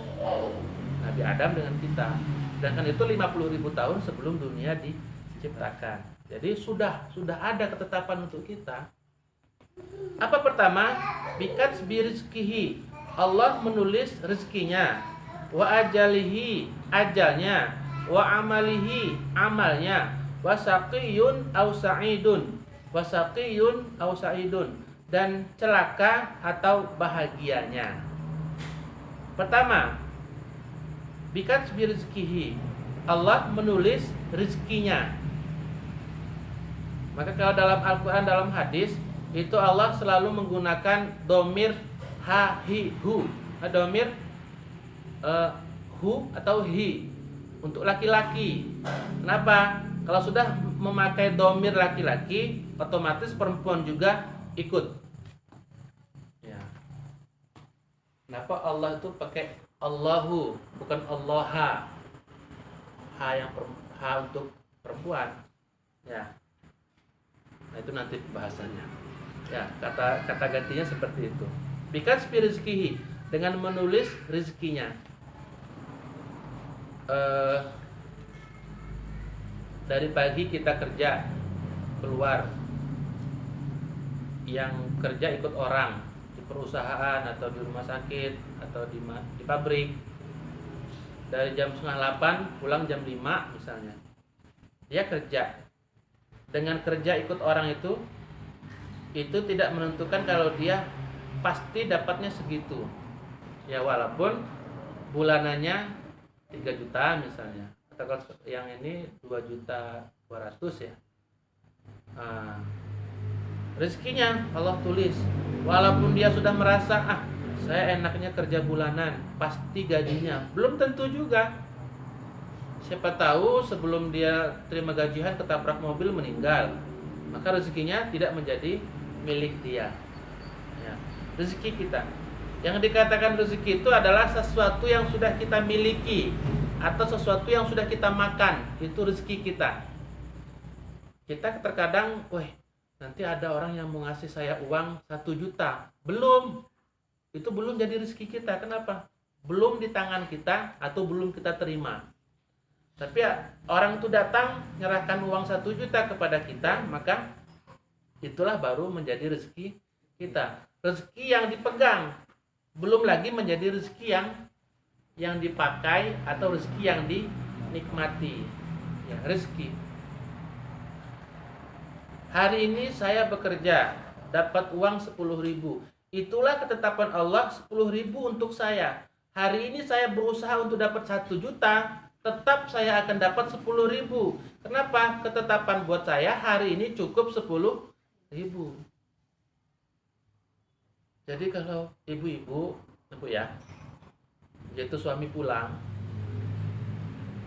A: Nabi Adam dengan kita. Sedangkan itu 50.000 tahun sebelum dunia diciptakan. Jadi sudah ada ketetapan untuk kita. Apa pertama? Bikats birizkihi. Allah menulis rezekinya. Wa ajalihi, ajalnya. Wa amalihi, amalnya. Wa saqiyun au sa'idun. Wa saqiyun au sa'idun. Dan celaka atau bahagianya. Pertama, bikats birizkihi. Allah menulis rezekinya. Maka kalau dalam Al-Quran, dalam hadis, itu Allah selalu menggunakan domir ha, hi, hu. Domir hu atau hi untuk laki-laki. Kenapa? Kalau sudah memakai domir laki-laki, otomatis perempuan juga ikut. Ya. Kenapa Allah itu pakai Allahu bukan Allaha? H untuk perempuan. Ya. Nah, itu nanti bahasannya. Ya, kata gantinya seperti itu. Bikan rizkihi, dengan menulis rizkinya. Dari pagi kita kerja keluar, yang kerja ikut orang di perusahaan atau di rumah sakit atau di pabrik, dari jam 7:30 pulang jam 5 misalnya, dia kerja. Dengan kerja ikut orang itu tidak menentukan kalau dia pasti dapatnya segitu ya, walaupun bulanannya 3 juta misalnya, atau kalau yang ini 2.200.000 ya. Rezekinya Allah tulis, walaupun dia sudah merasa saya enaknya kerja bulanan, pasti gajinya belum tentu juga. Siapa tahu sebelum dia terima gajian ketabrak mobil meninggal, maka rezekinya tidak menjadi milik dia. Ya. Rezeki kita, yang dikatakan rezeki itu adalah sesuatu yang sudah kita miliki atau sesuatu yang sudah kita makan, itu rezeki kita. Kita terkadang, nanti ada orang yang mau ngasih saya uang 1 juta, itu belum jadi rezeki kita. Kenapa? Belum di tangan kita atau belum kita terima. Tapi orang itu datang nyerahkan uang 1 juta kepada kita, maka itulah baru menjadi rezeki kita. Rezeki yang dipegang, belum lagi menjadi rezeki yang dipakai atau rezeki yang dinikmati. Ya, rezeki. Hari ini saya bekerja, dapat uang 10.000. Itulah ketetapan Allah, 10.000 untuk saya. Hari ini saya berusaha untuk dapat 1 juta, tetap saya akan dapat 10.000. Kenapa? Ketetapan buat saya hari ini cukup 10.000. Jadi kalau ibu-ibu ya, yaitu suami pulang,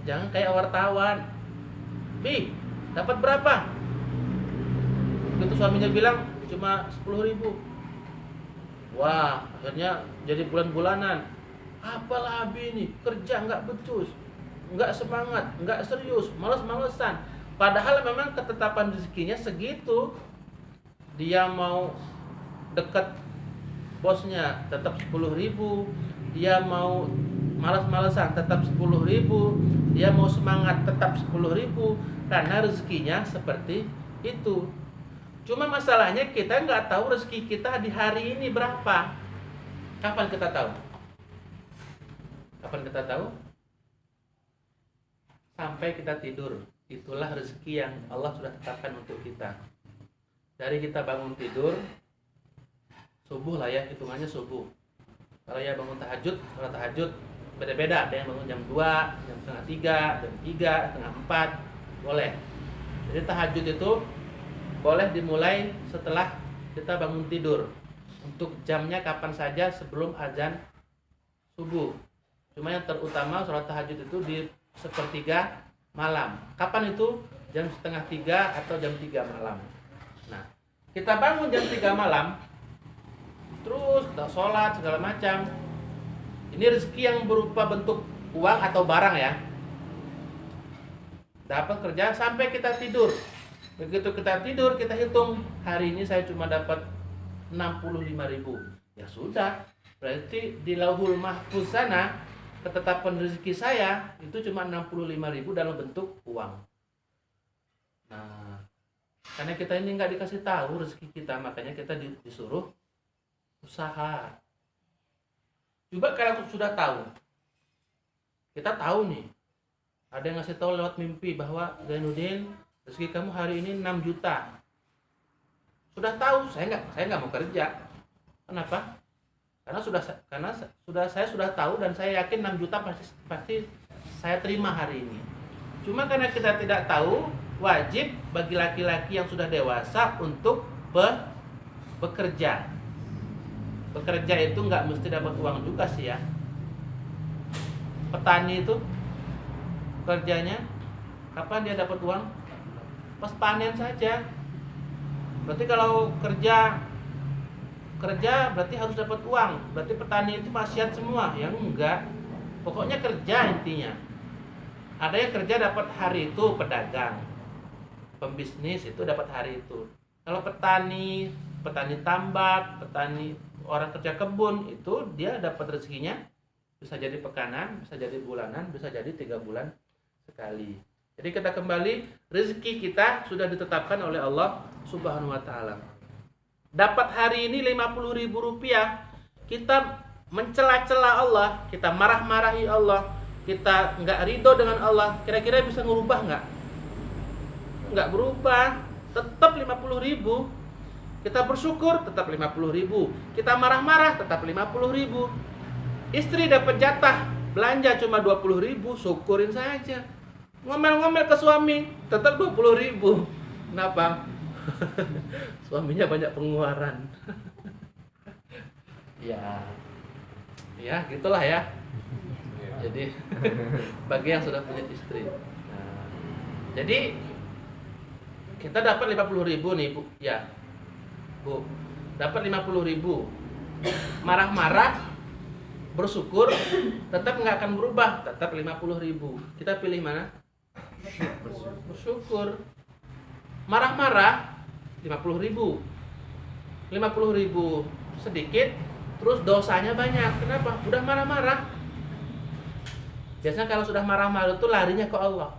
A: jangan kayak wartawan. Bi, dapat berapa? Begitu suaminya bilang cuma 10.000. Wah, akhirnya jadi bulan-bulanan. Apalah Abi ini, kerja nggak becus, nggak semangat, nggak serius, males-malesan. Padahal memang ketetapan rezekinya segitu. Dia mau dekat bosnya tetap 10.000, dia mau malas-malesan tetap 10.000, dia mau semangat tetap 10.000, karena rezekinya seperti itu. Cuma masalahnya kita nggak tahu rezeki kita di hari ini berapa. Kapan kita tahu? Kapan kita tahu? Sampai kita tidur. Itulah rezeki yang Allah sudah tetapkan untuk kita. Dari kita bangun tidur, subuh lah ya, hitungannya subuh. Kalau ya bangun tahajud, sholat tahajud beda-beda. Ada yang bangun jam 2, jam setengah 3, jam 3, setengah 4, boleh. Jadi tahajud itu boleh dimulai setelah kita bangun tidur. Untuk jamnya kapan saja sebelum azan subuh. Cuma yang terutama sholat tahajud itu di 1/3 malam. Kapan itu? Jam setengah 3 atau jam 3 malam. Nah, kita bangun jam 3 malam, terus kita sholat segala macam. Ini rezeki yang berupa bentuk uang atau barang ya. Dapat kerja sampai kita tidur. Begitu kita tidur, kita hitung, hari ini saya cuma dapat 65.000. Ya sudah, berarti di Lauhul Mahfuz sana ketetapan rezeki saya itu cuma 65.000 dalam bentuk uang. Nah, karena kita ini nggak dikasih tahu rezeki kita, makanya kita disuruh usaha. Coba kalau sudah tahu, kita tahu nih, ada yang ngasih tahu lewat mimpi bahwa Zainuddin, rezeki kamu hari ini 6 juta. Sudah tahu, saya nggak mau kerja. Kenapa? Karena saya sudah tahu dan saya yakin 6 juta pasti saya terima hari ini. Cuma karena kita tidak tahu, wajib bagi laki-laki yang sudah dewasa untuk bekerja. Bekerja itu nggak mesti dapat uang juga sih ya. petani itu kerjanya kapan dia dapat uang? Pas panen saja. Berarti kalau kerja berarti harus dapat uang. Berarti petani itu maksiat semua? Ya enggak. Pokoknya kerja intinya. Ada yang kerja dapat hari itu, pedagang, pembisnis itu dapat hari itu. Kalau petani tambak, petani orang kerja kebun itu dia dapat rezekinya bisa jadi pekanan, bisa jadi bulanan, bisa jadi 3 bulan sekali. Jadi kita kembali, rezeki kita sudah ditetapkan oleh Allah Subhanahu wa taala. Dapat hari ini 50.000 rupiah, kita mencela-cela Allah, kita marah-marahi Allah, kita nggak ridho dengan Allah, kira-kira bisa ngubah nggak? Nggak berubah, tetap 50.000. Kita bersyukur tetap 50.000, kita marah-marah tetap 50.000. Istri dapat jatah belanja cuma 20.000, syukurin saja. Ngomel-ngomel ke suami tetap 20.000. Kenapa? Suaminya banyak pengeluaran. Ya gitulah ya. Jadi bagi yang sudah punya istri. Nah, jadi kita dapat 50.000 nih Bu. Ya Bu, dapat 50.000. Marah-marah, bersyukur, tetap nggak akan berubah, tetap 50.000. Kita pilih mana? Bersyukur. Marah-marah 50.000. 50.000 sedikit, terus dosanya banyak. Kenapa? Udah marah-marah. Biasanya kalau sudah marah-marah itu larinya ke Allah.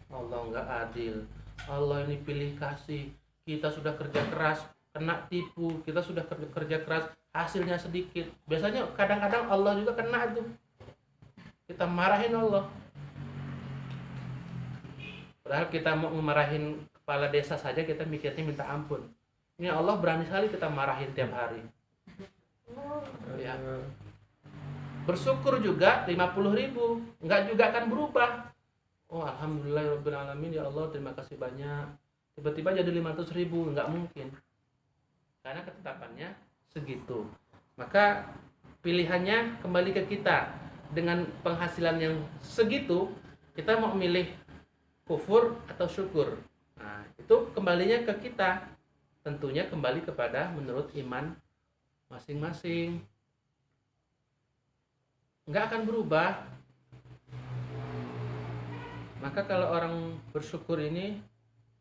A: Allah nggak adil. Allah ini pilih kasih. Kita sudah kerja keras, kena tipu. Kita sudah kerja keras, hasilnya sedikit. Biasanya kadang-kadang Allah juga kena itu. Kita marahin Allah. Padahal kita mau memarahin kepala desa saja kita mikirnya minta ampun. Ini Allah berani sekali kita marahin tiap hari. Ya. Bersyukur juga 50.000, enggak juga akan berubah. Oh alhamdulillahirabbil alamin, ya Allah terima kasih banyak. Tiba-tiba jadi 500.000, enggak mungkin. Karena ketetapannya segitu. Maka pilihannya kembali ke kita. Dengan penghasilan yang segitu, kita mau milih kufur atau syukur. Nah, itu kembalinya ke kita. Tentunya kembali kepada menurut iman masing-masing. Nggak akan berubah. Maka kalau orang bersyukur ini,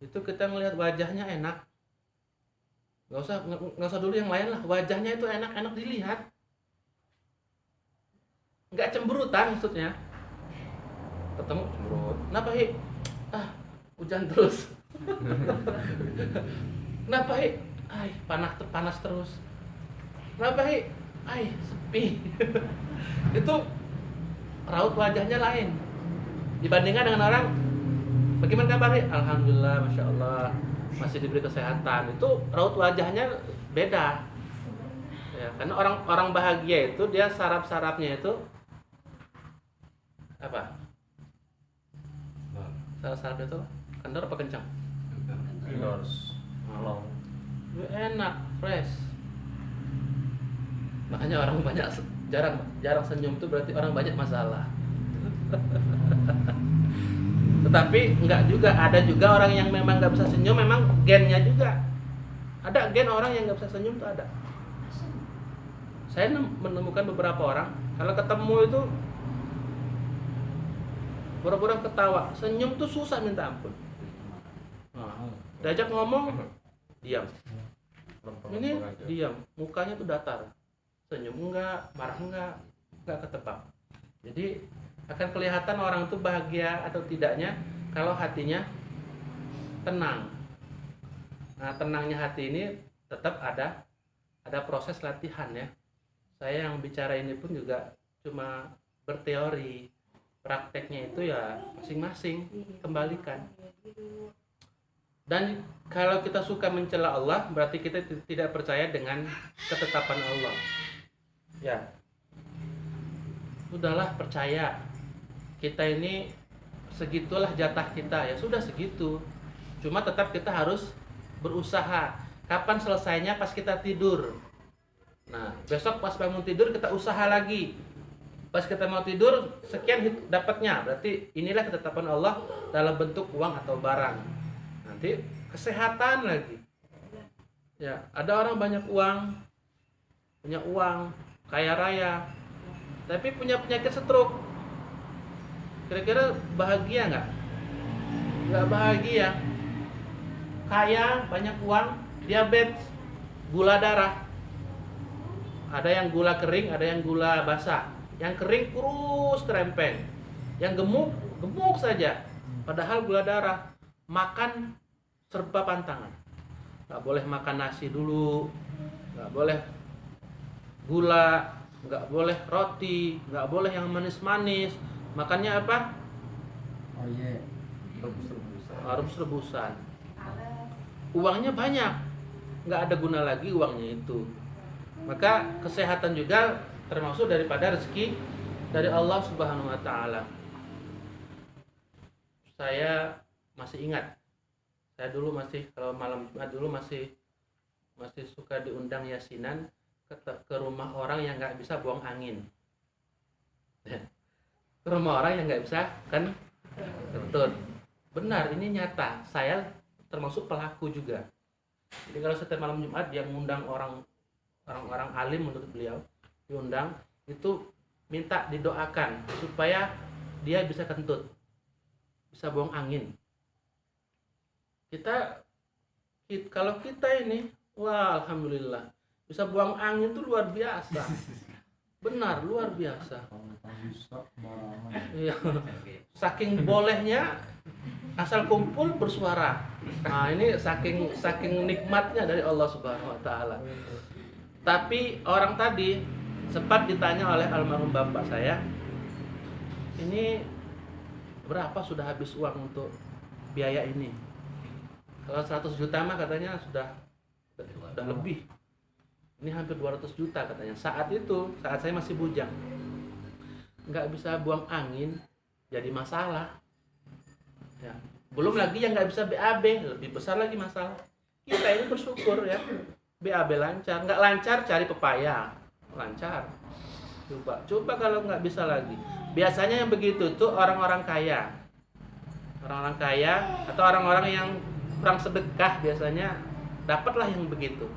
A: itu kita ngelihat wajahnya enak. Nggak usah dulu yang lain lah. Wajahnya itu enak-enak dilihat. Nggak cemberutan maksudnya. Ketemu cemberut. Kenapa Hi? Hujan terus. Kenapa Hi? Panas terus. Kenapa Hi? Sepi. Itu raut wajahnya lain dibandingkan dengan orang bagaimana kabar Hi? Alhamdulillah, masya Allah, masih diberi kesehatan. Itu raut wajahnya beda ya, karena orang bahagia itu dia saraf-sarafnya itu apa? Saraf-sarafnya itu kendor apa kencang?
D: Kendor.
A: Enak, fresh. Makanya orang banyak jarang senyum itu berarti orang banyak masalah. Tetapi enggak juga, ada juga orang yang memang nggak bisa senyum, memang gennya juga. Ada gen orang yang nggak bisa senyum tuh ada. Saya menemukan beberapa orang kalau ketemu itu pura-pura ketawa, senyum tuh susah minta ampun. Diajak ngomong diam. Ini diam, mukanya tuh datar. Senyum enggak, marah enggak ketebak. Jadi akan kelihatan orang itu bahagia atau tidaknya kalau hatinya tenang. Nah, tenangnya hati ini tetap ada proses latihan ya. Saya yang bicara ini pun juga cuma berteori. Prakteknya itu ya masing-masing kembalikan. Dan kalau kita suka mencela Allah, berarti kita tidak percaya dengan ketetapan Allah. Ya, udahlah percaya. Kita ini segitulah jatah kita, ya sudah segitu. Cuma tetap kita harus berusaha. Kapan selesainya? Pas kita tidur. Nah, besok pas bangun tidur kita usaha lagi. Pas kita mau tidur sekian dapatnya, berarti inilah ketetapan Allah dalam bentuk uang atau barang. Nanti kesehatan lagi. Ya, ada orang banyak uang, punya uang, kaya raya, tapi punya penyakit stroke. Kira-kira bahagia nggak? Nggak bahagia. Kaya, banyak uang, diabetes, gula darah. Ada yang gula kering, ada yang gula basah. Yang kering kurus kerempeng, yang gemuk gemuk saja. Padahal gula darah. Makan serba pantangan. Nggak boleh makan nasi dulu, nggak boleh gula, nggak boleh roti, nggak boleh yang manis-manis. Makannya apa?
B: Oh iya.
A: Rebus-rebusan. Uangnya banyak, nggak ada guna lagi uangnya itu. Maka kesehatan juga termasuk daripada rezeki dari Allah Subhanahu wa taala. Saya masih ingat, saya dulu masih kalau malam Jumat dulu masih suka diundang yasinan ke rumah orang yang nggak bisa buang angin. Ke rumah orang yang nggak bisa kan kentut. Benar, ini nyata. Saya termasuk pelaku juga. Jadi kalau setiap malam Jumat dia mengundang orang-orang alim menurut beliau, diundang itu minta didoakan supaya dia bisa kentut, bisa buang angin. Kalau kita ini, wah alhamdulillah bisa buang angin itu luar biasa. Benar, luar biasa. Iya. Saking bolehnya asal kumpul bersuara. Nah, ini saking nikmatnya dari Allah Subhanahu wa taala. Tapi orang tadi sempat ditanya oleh almarhum bapak saya, ini berapa sudah habis uang untuk biaya ini? Kalau 100 juta mah katanya sudah lebih. Ini hampir 200 juta katanya. Saat saya masih bujang, nggak bisa buang angin, jadi masalah. Ya. Belum lagi yang nggak bisa BAB, lebih besar lagi masalah. Kita ini bersyukur ya, BAB lancar. Nggak lancar cari pepaya, lancar. Coba kalau nggak bisa lagi. Biasanya yang begitu tuh orang-orang kaya atau orang-orang yang kurang sedekah biasanya dapatlah yang begitu.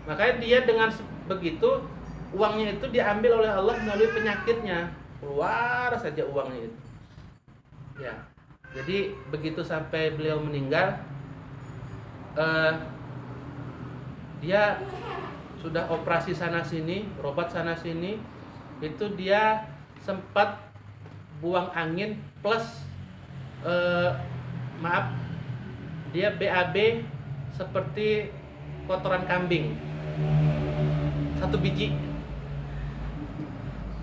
A: Makanya dia dengan begitu uangnya itu diambil oleh Allah melalui penyakitnya, keluar saja uangnya itu. Ya. Jadi begitu sampai beliau meninggal, dia sudah operasi sana sini, berobat sana sini, itu dia sempat buang angin plus dia BAB seperti kotoran kambing 1 biji.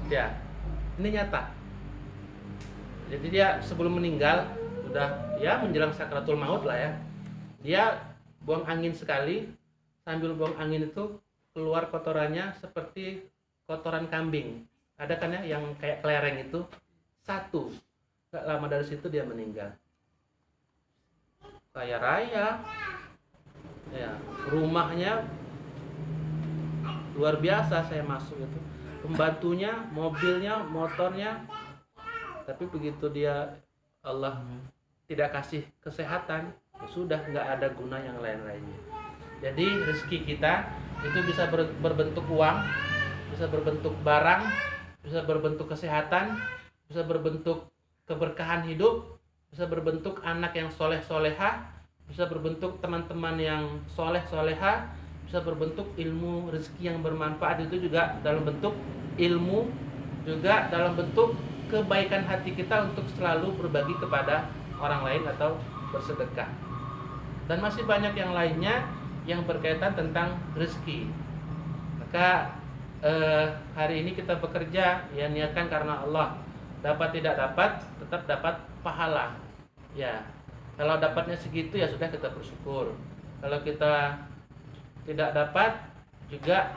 A: Ya, ini nyata. Jadi dia sebelum meninggal udah ya menjelang sakratul maut lah ya, dia buang angin sekali, sambil buang angin itu keluar kotorannya seperti kotoran kambing. Ada kan ya yang kayak kelereng itu, 1. Gak lama dari situ dia meninggal. Kaya raya ya, rumahnya luar biasa. Saya masuk itu, pembantunya, mobilnya, motornya. Tapi begitu dia Allah tidak kasih kesehatan, ya sudah, nggak ada guna yang lain-lainnya. Jadi rezeki kita itu bisa berbentuk uang, bisa berbentuk barang, bisa berbentuk kesehatan, bisa berbentuk keberkahan hidup, bisa berbentuk anak yang soleh-solehah, bisa berbentuk teman-teman yang soleh-soleha, bisa berbentuk ilmu rezeki yang bermanfaat. Itu juga dalam bentuk ilmu, juga dalam bentuk kebaikan hati kita untuk selalu berbagi kepada orang lain atau bersedekah. Dan masih banyak yang lainnya yang berkaitan tentang rezeki. Maka hari ini kita bekerja ya, niatkan karena Allah. Dapat tidak dapat, tetap dapat pahala. Ya, kalau dapatnya segitu ya sudah, kita bersyukur. Kalau kita tidak dapat juga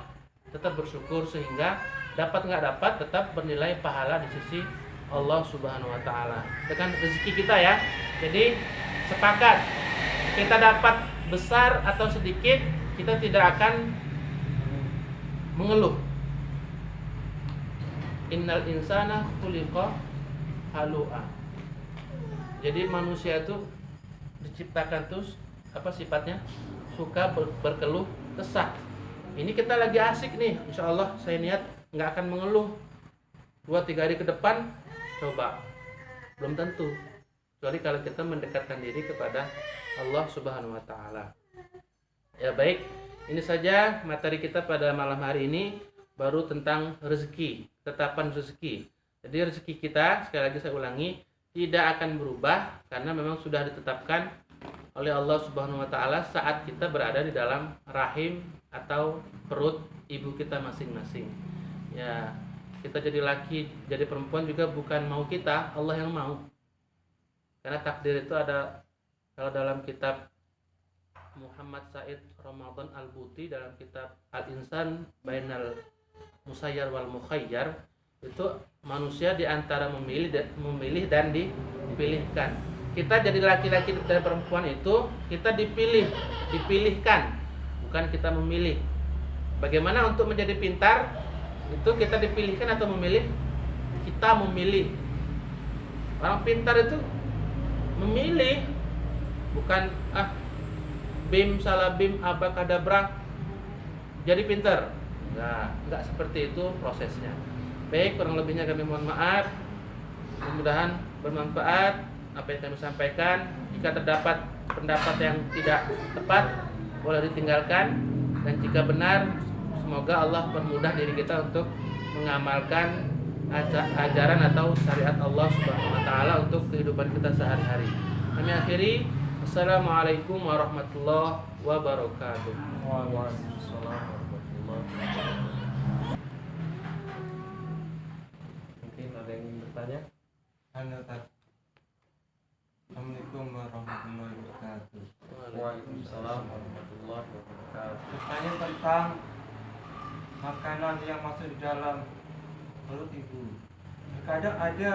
A: tetap bersyukur, sehingga dapat nggak dapat tetap bernilai pahala di sisi Allah Subhanahu wa taala. Dengan rezeki kita ya. Jadi sepakat, kita dapat besar atau sedikit, kita tidak akan mengeluh. innal insana khuliqa halu'a. Jadi manusia itu diciptakan tuh apa sifatnya? Suka berkeluh kesah. Ini kita lagi asik nih, insya Allah saya niat nggak akan mengeluh. 2-3 hari ke depan coba, belum tentu. Kecuali kalau kita mendekatkan diri kepada Allah Subhanahu wa taala. Ya baik, ini saja materi kita pada malam hari ini, baru tentang rezeki, tetapan rezeki. Jadi rezeki kita, sekali lagi saya ulangi, tidak akan berubah karena memang sudah ditetapkan oleh Allah Subhanahu wa taala saat kita berada di dalam rahim atau perut ibu kita masing-masing. Ya, kita jadi laki, jadi perempuan juga bukan mau kita, Allah yang mau. Karena takdir itu ada, kalau dalam kitab Muhammad Said Ramadan Al-Buti, dalam kitab Al-Insan Bainal Musayyar wal Mukhayyar, itu manusia di antara memilih dan dipilihkan. Kita jadi laki-laki dan perempuan itu kita dipilihkan, bukan kita memilih. Bagaimana untuk menjadi pintar? Itu kita dipilihkan atau memilih? Kita memilih. Orang pintar itu memilih, bukan bim salah bim abakadabra jadi pintar. Enggak seperti itu prosesnya. Baik, kurang lebihnya kami mohon maaf. Mudah-mudahan bermanfaat apa yang kami sampaikan. Jika terdapat pendapat yang tidak tepat, boleh ditinggalkan, dan jika benar, semoga Allah permudah diri kita untuk mengamalkan ajaran atau syariat Allah Subhanahu wa taala untuk kehidupan kita sehari-hari. Kami akhiri, Assalamualaikum warahmatullahi wabarakatuh.
D: Waalaikumsalam warahmatullahi wabarakatuh. Mungkin ada yang ingin bertanya?
E: Assalamualaikum warahmatullahi wabarakatuh.
D: Waalaikumsalam warahmatullahi wabarakatuh.
E: Bertanya tentang makanan yang masuk di dalam perut ibu. Terkadang ada